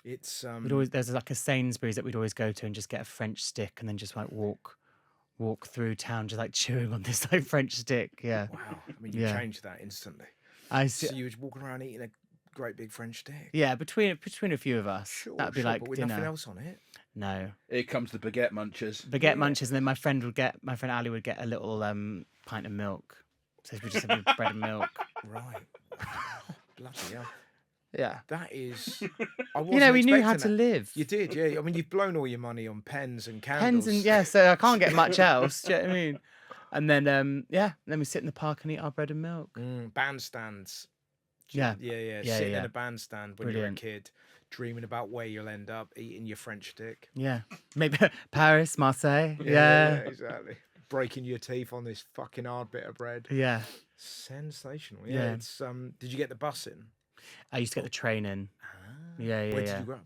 It's there's like a Sainsbury's that we'd always go to and just get a French stick and then just like walk through town just like chewing on this like French stick. Yeah. Wow. I mean, you changed that instantly. So you were walking around eating a great big French stick. Yeah, between a few of us, that'd be like but with dinner. nothing else on it. No. Here comes the baguette munchers. Munchers, and then my friend Ali would get a little pint of milk. So we just have bread and milk. Right. Bloody hell. Yeah. That is. We knew how to live. You did, yeah. I mean, you've blown all your money on pens and candles. So I can't get much else. Do you know what I mean? And then then we sit in the park and eat our bread and milk. Bandstands. Yeah. Sitting in a bandstand when you're a kid, dreaming about where you'll end up, eating your French stick. Yeah. Maybe Paris, Marseille. Yeah, exactly. Breaking your teeth on this fucking hard bit of bread. Yeah. Sensational. Yeah. It's did you get the bus in? I used to get the train in. Where did you grow up?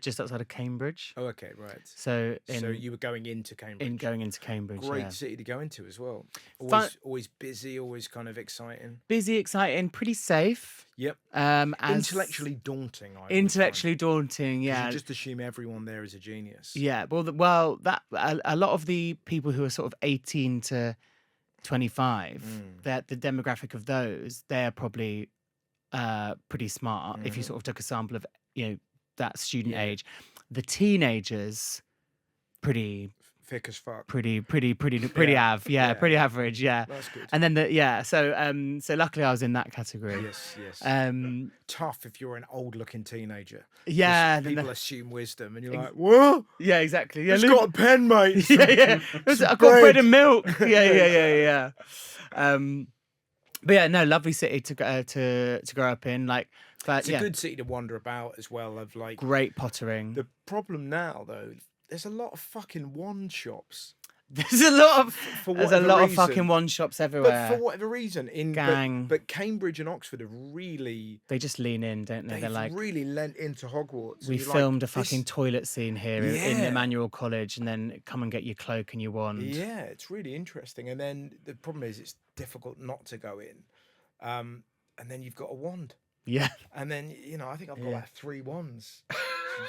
Just outside of Cambridge. Oh, okay, right. So you were going into Cambridge. Going into Cambridge. Great city to go into as well. Always busy, always kind of exciting. Busy, exciting, pretty safe. Yep. Intellectually daunting. Daunting. Yeah. You just assume everyone there is a genius. Yeah. Well, that a lot of the people who are sort of 18 to 25, that the demographic of those, they're probably pretty smart. If you sort of took a sample of, that student age, the teenagers, pretty thick as fuck. Pretty Yeah. pretty average, yeah. That's good. And then so luckily I was in that category. Yes. Um, Tough if you're an old-looking teenager. yeah, Just then people the- assume wisdom, and you're like, "What? yeah, exactly. Yeah, It's got a pen, mate." yeah. I've got bread and milk. Yeah. But yeah, no, lovely city to grow up in. Like, but It's a good city to wander about as well. Of like great pottering. the problem now, though, there's a lot of fucking wand shops. There's a lot of reason. fucking wand shops everywhere. But for whatever reason, Gang. but Cambridge and Oxford have really They just lean in, don't they? they've They're like, really lent into Hogwarts. we And you're filmed like, a fucking toilet scene here in Yeah. Emmanuel College, and then come and get your cloak and your wand. Yeah, it's really interesting. And then the problem is it's difficult not to go in. And then you've got a wand. Yeah. And then, I think I've got like 3 wands.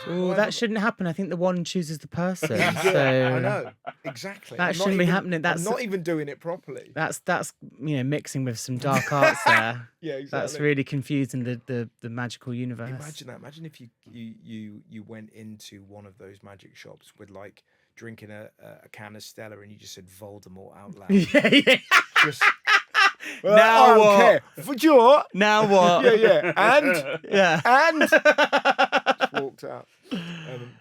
Oh, that shouldn't happen. I think the wand chooses the person. Yeah, So I know. Exactly. That I'm not shouldn't be even- happening. That's I'm not even doing it properly. that's mixing with some dark arts there. Yeah, exactly. That's really confusing the magical universe. Imagine that. Imagine if you went into one of those magic shops with like drinking a can of Stella and you just said Voldemort out loud. yeah. Just, Now I don't what? care. For sure. Now what? Yeah. And Yeah. just walked out.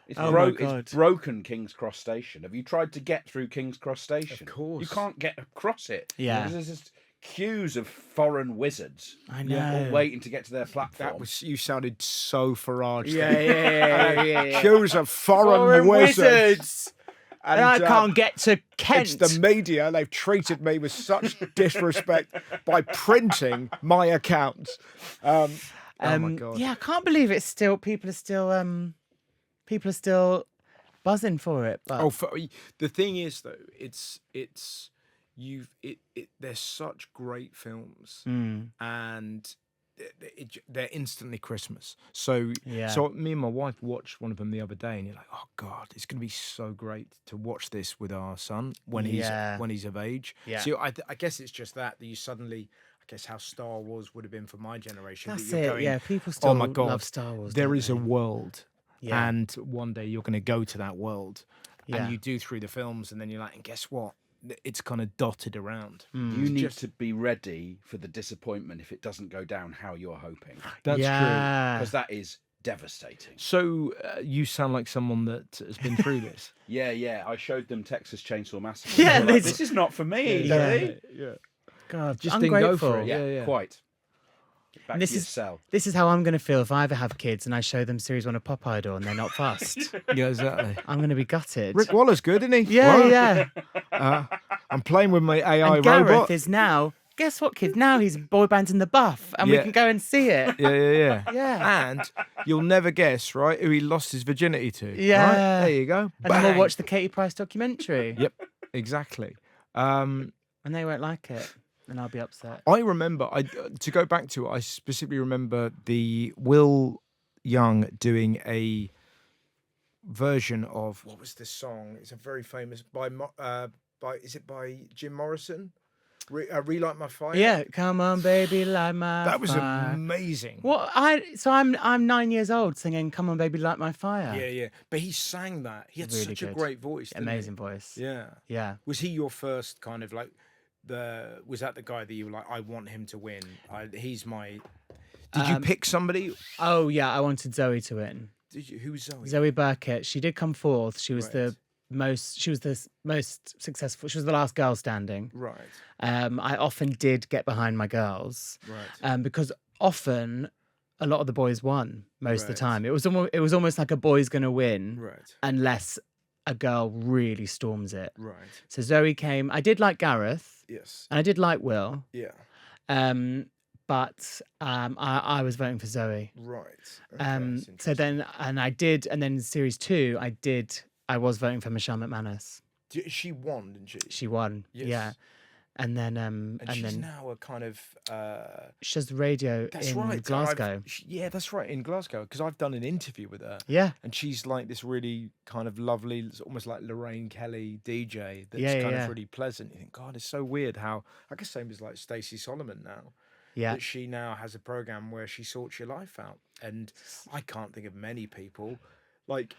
It's, Oh my God. it's broken King's Cross Station. Have you tried to get through King's Cross Station? Of course. You can't get across it. Yeah. Because there's just queues of foreign wizards. I all know. waiting to get to their platform. You sounded so Farage. Yeah. Queues of foreign wizards. And I can't get to Kent. It's the media. They've treated me with such disrespect by printing my account. Oh my God. Yeah, I can't believe it's still people are still buzzing for it. But The thing is, though, they're such great films, and they're instantly Christmas. So me and my wife watched one of them the other day, and you're like, oh God, it's going to be so great to watch this with our son when he's of age. Yeah. So I guess it's just that you suddenly. I guess how Star Wars would have been for my generation. that's that you're it. going, Yeah, people still oh my God, love Star Wars. there don't is they? a world. Yeah. And one day you're going to go to that world, Yeah. and you do through the films, and then you're like, and guess what? It's kind of dotted around. You need to be ready for the disappointment if it doesn't go down how you're hoping. That's yeah. Because that is devastating. So you sound like someone that has been through this. Yeah. I showed them Texas Chainsaw Massacre. Yeah, They were like, this- this is not for me. Yeah. Daddy." Yeah. God, Just didn't go ungrateful. for it. Yeah, quite. Get back This to your is- cell. This is how I'm going to feel if I ever have kids and I show them Series 1 of Pop Idol and they're not fussed. Yeah, exactly. I'm going to be gutted. Rick Waller's good, isn't he? Yeah. I'm playing with my AI And Gareth robot. is now, guess what, kids? Now he's boy band in the buff and we Yeah. can go and see it. Yeah. Yeah. And you'll never guess, right, who he lost his virginity to. Yeah. Right? There you go. And then we'll Bang. watch the Katie Price documentary. Yep. Exactly. And they won't like it. And I'll be upset. I remember, to go back to it, I specifically remember the Will Young doing a version of, what was this song? It's a very famous, by Jim Morrison? Relight My Fire? Yeah, come on, baby, light my That was fire. amazing. I'm 9 years old singing "Come on, baby, light my fire." Yeah. But he sang that. He had Really such a good. great voice. didn't he? Amazing voice. Yeah. Yeah. Was he your first kind of like was that the guy that you were like, I want him to win? He's my. Did you pick somebody? Oh yeah, I wanted Zoe to win. Did you? Who was Zoe? Zoe Burkett. She did come fourth. She was Right. the most successful. She was the last girl standing. Right. I often did get behind my girls. Right. Because often a lot of the boys won most of the Right. time. It was almost like a boy's gonna win Right. unless a girl really storms it. Right. So Zoe came. I did like Gareth Yes. and I did like Will. Yeah. But I was voting for Zoe. Right. Okay, that's So then, and then series 2, I was voting for Michelle McManus. she won, didn't she? She won. Yes. Yeah. and then And she's then now a kind of she does the radio that's in right. Glasgow. Yeah, that's right, in Glasgow, because I've done an interview with her. Yeah, And she's like this really kind of lovely, it's almost like Lorraine Kelly DJ that's Yeah, kind yeah. of really pleasant. You think, God, it's so weird how, I guess same as like Stacey Solomon now, yeah. that she now has a program where she sorts your life out. And I can't think of many people like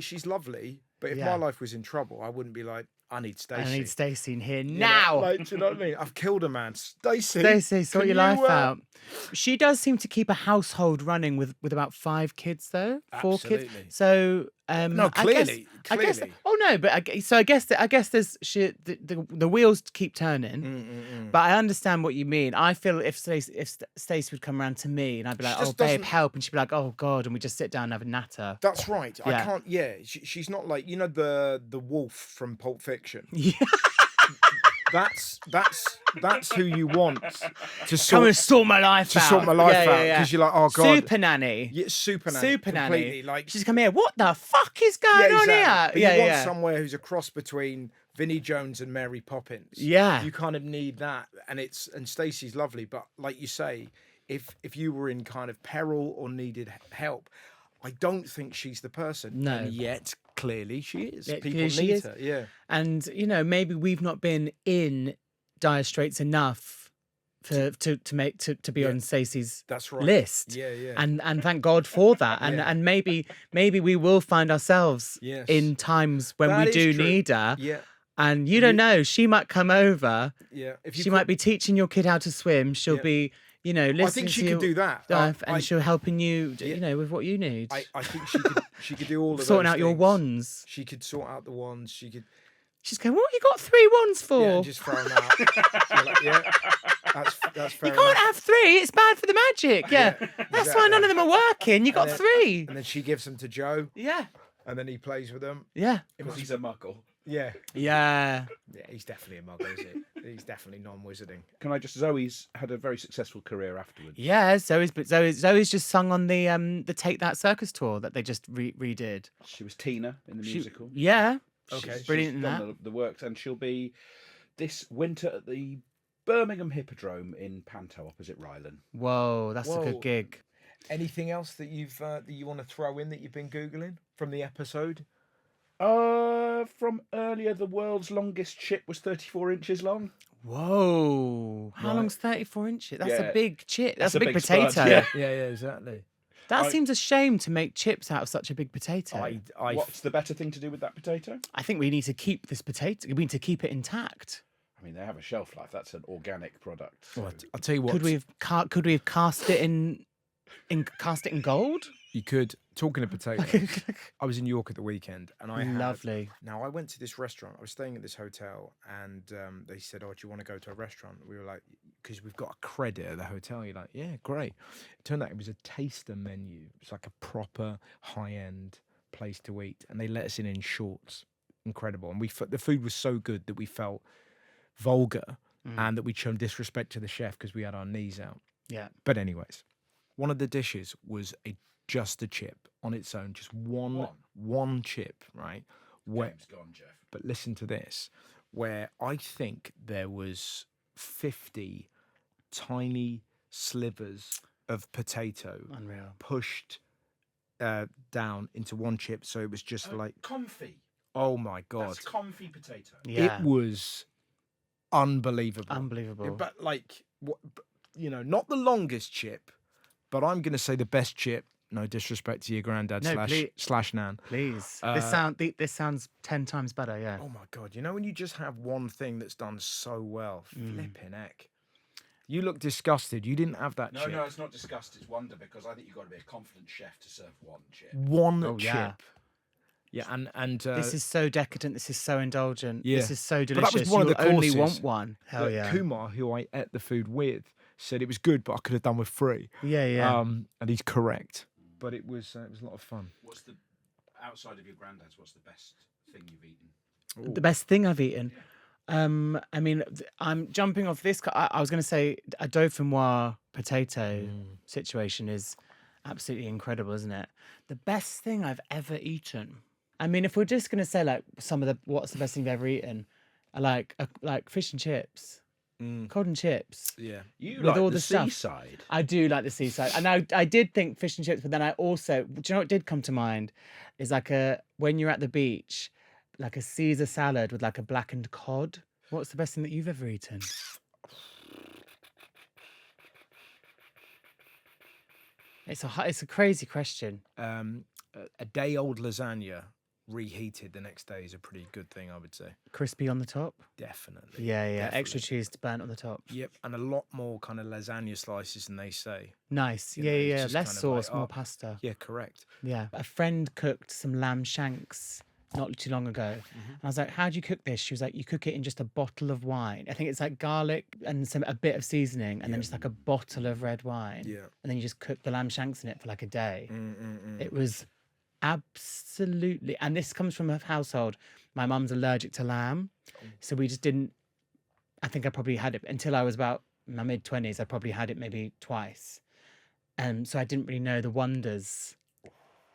she's lovely, but if Yeah. my life was in trouble, I wouldn't be like, I need Stacey. I need Stacey in here You know, now. like, do you know what I mean? I've killed a man. Stacey, Stacey, sort can your you, life out. She does seem to keep a household running with about 5 kids, though. 4 kids. Absolutely. So No, clearly, I guess. clearly. Oh no, but I guess there's the wheels keep turning. But I understand what you mean. I feel if Stacey would come around to me and I'd be like, She "Oh, just babe, doesn't- help," and she'd be like, "Oh God," and we just sit down and have a natter. That's right. I Yeah. can't. Yeah, she's not like, you know, the wolf from Pulp Fiction. Yeah. That's who you want to Come sort and sort my life to out. sort my life Yeah, out, yeah, yeah. because you're like, oh God, Super nanny. yeah, super nanny, Super completely, nanny. like, She's come here. What the fuck is going on exactly. here? But Yeah, you want yeah. somewhere who's a cross between Vinnie Jones and Mary Poppins. Yeah. You kind of need that, and Stacey's lovely, but like you say, if you were in kind of peril or needed help, I don't think she's the person. No. And yet clearly she is. Yeah, People clearly she need is. her. Yeah. And maybe we've not been in dire straits enough to be Yeah. on Stacey's That's right. list. Yeah, yeah. And thank God for that. And Yeah. and maybe we will find ourselves Yes. in times when That we is do true. need her. Yeah, And you don't know, she might come over. yeah. If you She might be teaching your kid how to swim. She'll Yeah. be, listening I think she to could do that. stuff, and I, she'll helping you, Yeah. with what you need. I think she could do all of Sorting those out your things. wands. She could sort out the wands. She could She's going, what you got 3 wands for? and just throw them out. You're like, yeah, that's fair You can't enough. have 3. It's bad for the magic. Yeah. That's why none of them are working. You got then- 3. And then she gives them to Joe, Yeah. and then he plays with them. Yeah. Because he's a muckle. Yeah, Yeah. he's definitely a muggle, is he? He's definitely non-wizarding. Can I just? Zoe's had a very successful career afterwards. Yeah. Zoe's just sung on the Take That Circus tour that they just redid. She was Tina in the musical. Yeah. Okay. She's Brilliant in done the works, and she'll be this winter at the Birmingham Hippodrome in Panto opposite Ryland. Whoa, that's a Whoa. good gig. Anything else that you want to throw in that you've been googling from the episode? From earlier, the world's longest chip was 34 inches long. Whoa. How Right. long's 34 inches? That's Yeah. a big chip. That's It's a a big big spud, potato. yeah. Yeah, exactly. That I- seems a shame to make chips out of such a big potato. What's the better thing to do with that potato? I think we need to keep this potato. We need to keep it intact. I mean, they have a shelf life. That's an organic product. so- Well, I'll tell you what. Could we have cast it in gold? You could. Talking of potatoes, I was in York at the weekend, and I had, Lovely. Now I went to this restaurant. I was staying at this hotel, and they said, "Oh, do you want to go to a restaurant?" We were like, "Because we've got a credit at the hotel." You're like, "Yeah, great." It turned out it was a taster menu. It's like a proper high-end place to eat, and they let us in shorts. Incredible, and the food was so good that we felt vulgar, and that we'd shown disrespect to the chef because we had our knees out. Yeah. But anyways, one of the dishes was just a chip on its own, just one chip, right? James gone, Jeff. But listen to this, where I think there was 50 tiny slivers of potato Unreal. pushed down into one chip, so it was just like, Comfy. oh my God. That's comfy potato. Yeah. It was unbelievable. Unbelievable. But like, not the longest chip, but I'm going to say the best chip. No disrespect to your granddad No, slash nan. Please. Uh, This sounds 10 times better. Yeah. Oh my God. You know when you just have one thing that's done so well? Flipping heck. You look disgusted. You didn't have that chip. No, it's not disgust. It's wonder, because I think you've got to be a confident chef to serve one chip. One Oh, chip. yeah. Yeah, and This is so decadent. This is so indulgent. Yeah. This is so that delicious. was one of the You'll only courses want one. Hell that yeah. Kumar, who I ate the food with, said it was good, but I could have done with 3. Yeah, yeah. And he's correct. But it was a lot of fun. What's the outside of your granddad's? What's the best thing you've eaten? The best thing I've eaten. I mean, I'm jumping off this. I was going to say a dauphinoise potato situation is absolutely incredible, isn't it? The best thing I've ever eaten. I mean, if we're just going to say like what's the best thing you've ever eaten, I like fish and chips. Cold and chips. Yeah. You With like all the the stuff. seaside. I do like the seaside, and I did think fish and chips, but then I also, do you know what did come to mind? Is like when you're at the beach, like a Caesar salad with like a blackened cod. What's the best thing that you've ever eaten? It's a crazy question. A day old lasagna reheated the next day is a pretty good thing, I would say. Crispy on the top. Definitely. Yeah, Definitely. extra cheese burnt on the top. Yep, and a lot more kind of lasagna slices than they say. Nice. You Yeah, know, it's yeah. just Less kind of sauce, like, more oh, pasta. Yeah, correct. Yeah. A friend cooked some lamb shanks not too long ago. And I was like, how do you cook this? She was like, you cook it in just a bottle of wine. I think it's like garlic and a bit of seasoning and then just like a bottle of red wine. Yeah. And then you just cook the lamb shanks in it for like a day. Mm. It was absolutely, and this comes from a household. My mum's allergic to lamb. So we just didn't, I think I probably had it until I was about my mid-20s. I probably had it maybe twice. So I didn't really know the wonders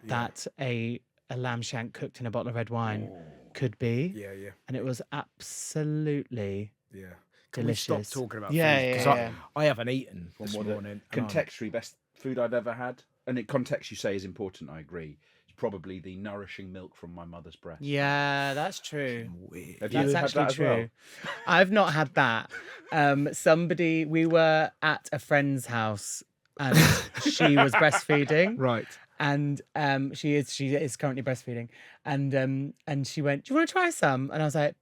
that a lamb shank cooked in a bottle of red wine could be. Yeah, yeah. And it was absolutely Can delicious. we stop talking about Yeah, food? yeah, 'Cause yeah. I haven't eaten this One of the morning. and I'm- contextually best food I've ever had. And context you say is important, I agree. It's probably the nourishing milk from my mother's breast. Yeah, that's true. Weird. Have That's you had actually that as true. well? I've not had that. We were at a friend's house and she was breastfeeding. Right. And she is currently breastfeeding. And she went, do you want to try some? And I was like,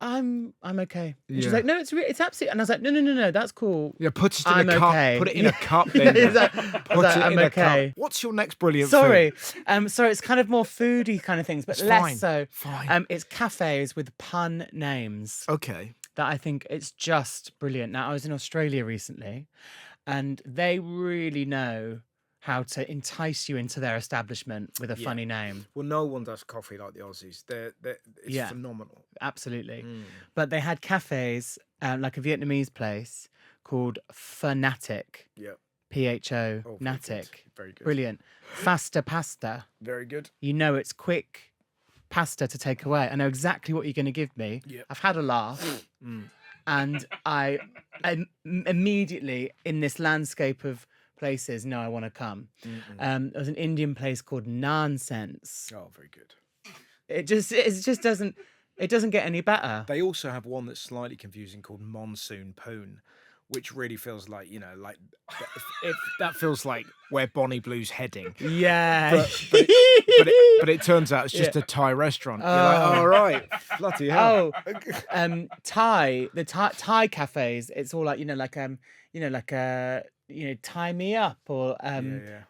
I'm okay. And she's Yeah. like, no, it's absolutely. And I was like, no, that's cool. Yeah, put it in I'm a cup. okay. Put it in a cup. Yeah, Then. it's like- I was Put like, it I'm in a okay. cup. What's your next brilliant Sorry, food? sorry. It's kind of more foodie kind of things, but It's less fine, so. fine. It's cafes with pun names Okay. that I think it's just brilliant. Now I was in Australia recently, and they really know how to entice you into their establishment with a funny name. Well, no one does coffee like the Aussies. It's phenomenal. Absolutely. But they had cafes, like a Vietnamese place called Fanatic. Yeah. Pho Oh, very Natic. good. Very good. Brilliant. Faster pasta. Very good. You know it's quick pasta to take away. I know exactly what you're going to give me. Yep. I've had a laugh. And I immediately, in this landscape of places, know I want to come. There was an Indian place called Nonsense. Oh, very good. It just doesn't get any better. They also have one that's slightly confusing called Monsoon Poon, which really feels like, if that feels like where Bonnie Blue's heading. Yeah. But it turns out it's just a Thai restaurant. You're like, all right, bloody hell. Thai cafes. It's all like tie me up or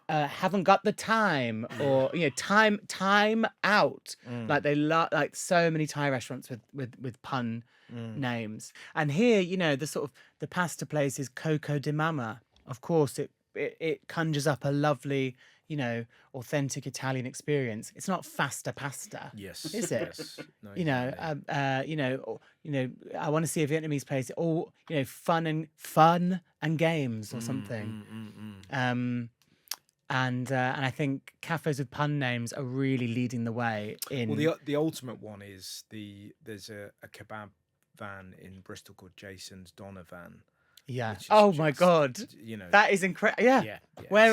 haven't got the time or time out. Like they like so many Thai restaurants with pun names. And here, the pasta place is Coco di Mama. Of course, it conjures up a lovely, authentic Italian experience. It's not faster pasta. Yes. Is it? Yes. No, I want to see a Vietnamese place. All fun and games or something. And I think cafes with pun names are really leading the way in. Well, the ultimate one is there's a kebab van in Bristol called Jason's Doner Van. Yeah. which is Oh my just, God. That is incredible. Yeah. Yeah.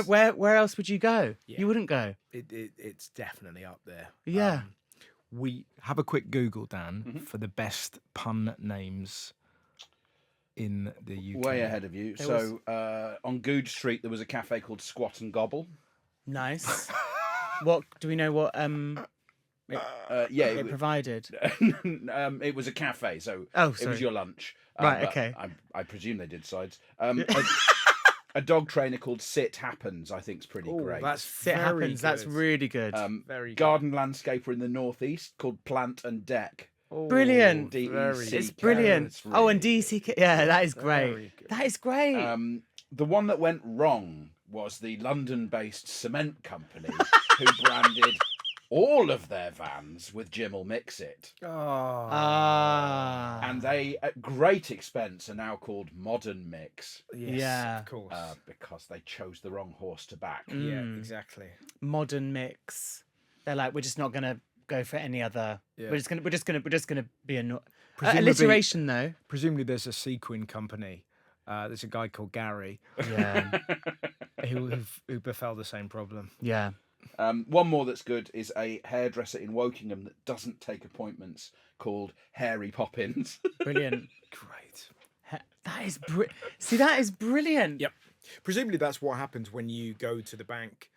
Where else would you go? Yeah. You wouldn't go. It's definitely up there. Yeah. We have a quick Google, Dan, for the best pun names in the UK. Way ahead of you. So on Goode Street, there was a cafe called Squat and Gobble. Nice. What do we know? What it provided? It was a cafe, so sorry. it was your lunch. Right, but okay. I presume they did sides. A dog trainer called Sit Happens, I think, is pretty great. Sit Happens. That's really good. Very good. Garden landscaper in the northeast called Plant and Deck. Brilliant. DECK. It's brilliant. It's And really DCK. Yeah, that is great. Very good. That is great. The one that went wrong was the London-based cement company who branded all of their vans with Jim'll Mix It. And they, at great expense, are now called Modern Mix. Yes, Yeah. of course. Because they chose the wrong horse to back. Yeah, exactly. Modern mix. They're like, we're just not gonna go for any other. Yeah. We're just gonna be Alliteration, though. Presumably, there's a sequin company. There's a guy called Gary Yeah. who befell the same problem. Yeah. One more that's good is a hairdresser in Wokingham that doesn't take appointments called Hairy Poppins. Brilliant. Great. That is see, that is brilliant. Yep. Presumably, that's what happens when you go to the bank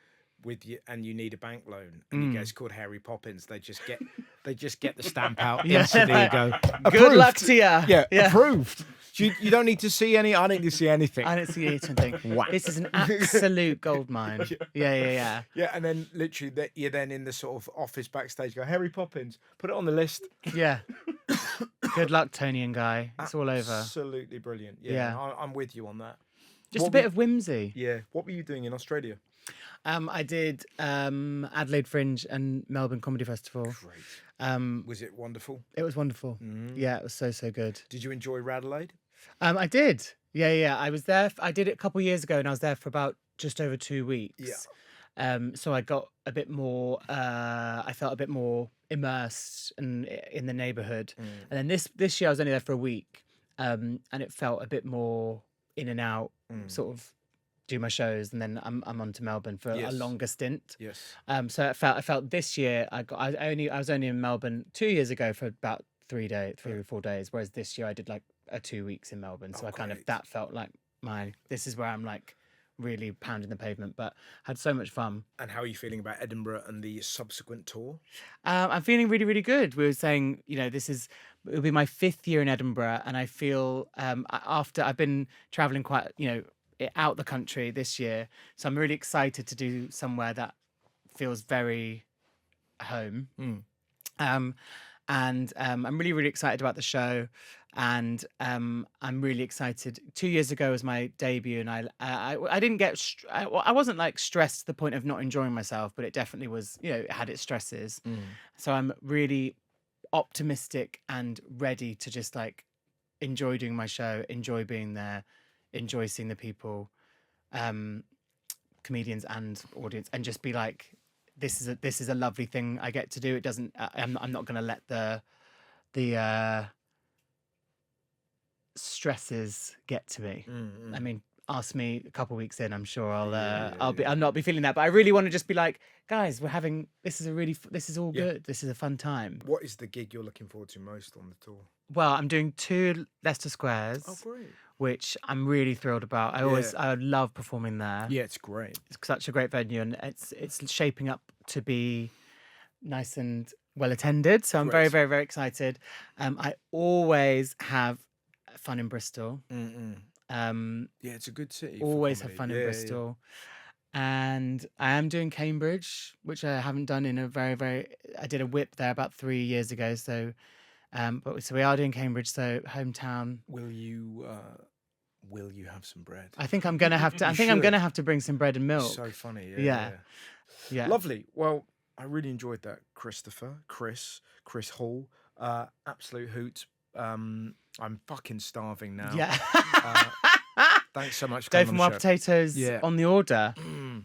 with you and you need a bank loan, and you guys called Harry Poppins. They just get the stamp out. Yeah. Instantly and go, Good luck "Approved." to you. Yeah, approved. You don't need to see any. I don't need to see anything. I don't see anything. This is an absolute gold mine. Yeah. Yeah, and then literally, you're then in the sort of office backstage. Go, Harry Poppins. Put it on the list. Yeah. Good luck, Tony and Guy. It's all over. Absolutely brilliant. Yeah, Yeah. I'm with you on that. Just a bit of whimsy. Yeah. What were you doing in Australia? I did Adelaide Fringe and Melbourne Comedy Festival. Great. Was it wonderful? It was wonderful. Yeah, it was so good. Did you enjoy Radelaide? I did. Yeah. I was there. I did it a couple of years ago, and I was there for about just over 2 weeks. Yeah. So I got a bit more. I felt a bit more immersed in the neighbourhood. And then this year I was only there for a week, and it felt a bit more in and out, sort of do my shows, and then I'm on to Melbourne for a longer stint. Yes. So I felt this year I was only in Melbourne 2 years ago for about 3 or 4 days, whereas this year I did like 2 weeks in Melbourne. So that felt like this is where I'm like really pounding the pavement, but had so much fun. And how are you feeling about Edinburgh and the subsequent tour? I'm feeling really, really good. We were saying, it'll be my 5th year in Edinburgh, and I feel after I've been traveling quite, out the country this year, so I'm really excited to do somewhere that feels very home. And I'm really, really excited about the show, and I'm really excited. 2 years ago was my debut, and I didn't get I wasn't like stressed to the point of not enjoying myself, but it definitely was, it had its stresses. So I'm really optimistic and ready to just like enjoy doing my show, enjoy being there, enjoy seeing the people, comedians and audience, and just be like, this is a lovely thing I get to do. It doesn't. I'm not going to let the stresses get to me. I mean, ask me a couple of weeks in, I'm sure I'll not be feeling that. But I really want to just be like, guys, this is all good. This is a fun time. What is the gig you're looking forward to most on the tour? Well, I'm doing 2 Leicester Squares. Oh, great. Which I'm really thrilled about. I love performing there. Yeah, it's great. It's such a great venue, and it's shaping up to be nice and well attended. So I'm very, very, very excited. I always have fun in Bristol. Yeah, it's a good city. Always have fun in Bristol. And I am doing Cambridge, which I haven't done in a very, very. I did a whip there about 3 years ago. So, so we are doing Cambridge. So hometown. Will you have some bread? I think I'm gonna have to. I'm gonna have to bring some bread and milk. So funny. Yeah. Lovely. Well, I really enjoyed that, Chris Hall. Absolute hoot. I'm fucking starving now. Yeah. Thanks so much for Go coming for on more the show. potatoes on the order.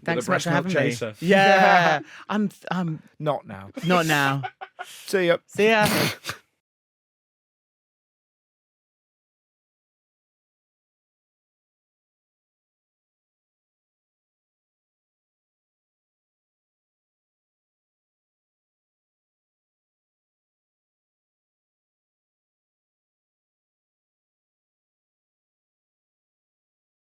Thanks so much for having me. Yeah. I'm Not now. not now. See ya. See ya.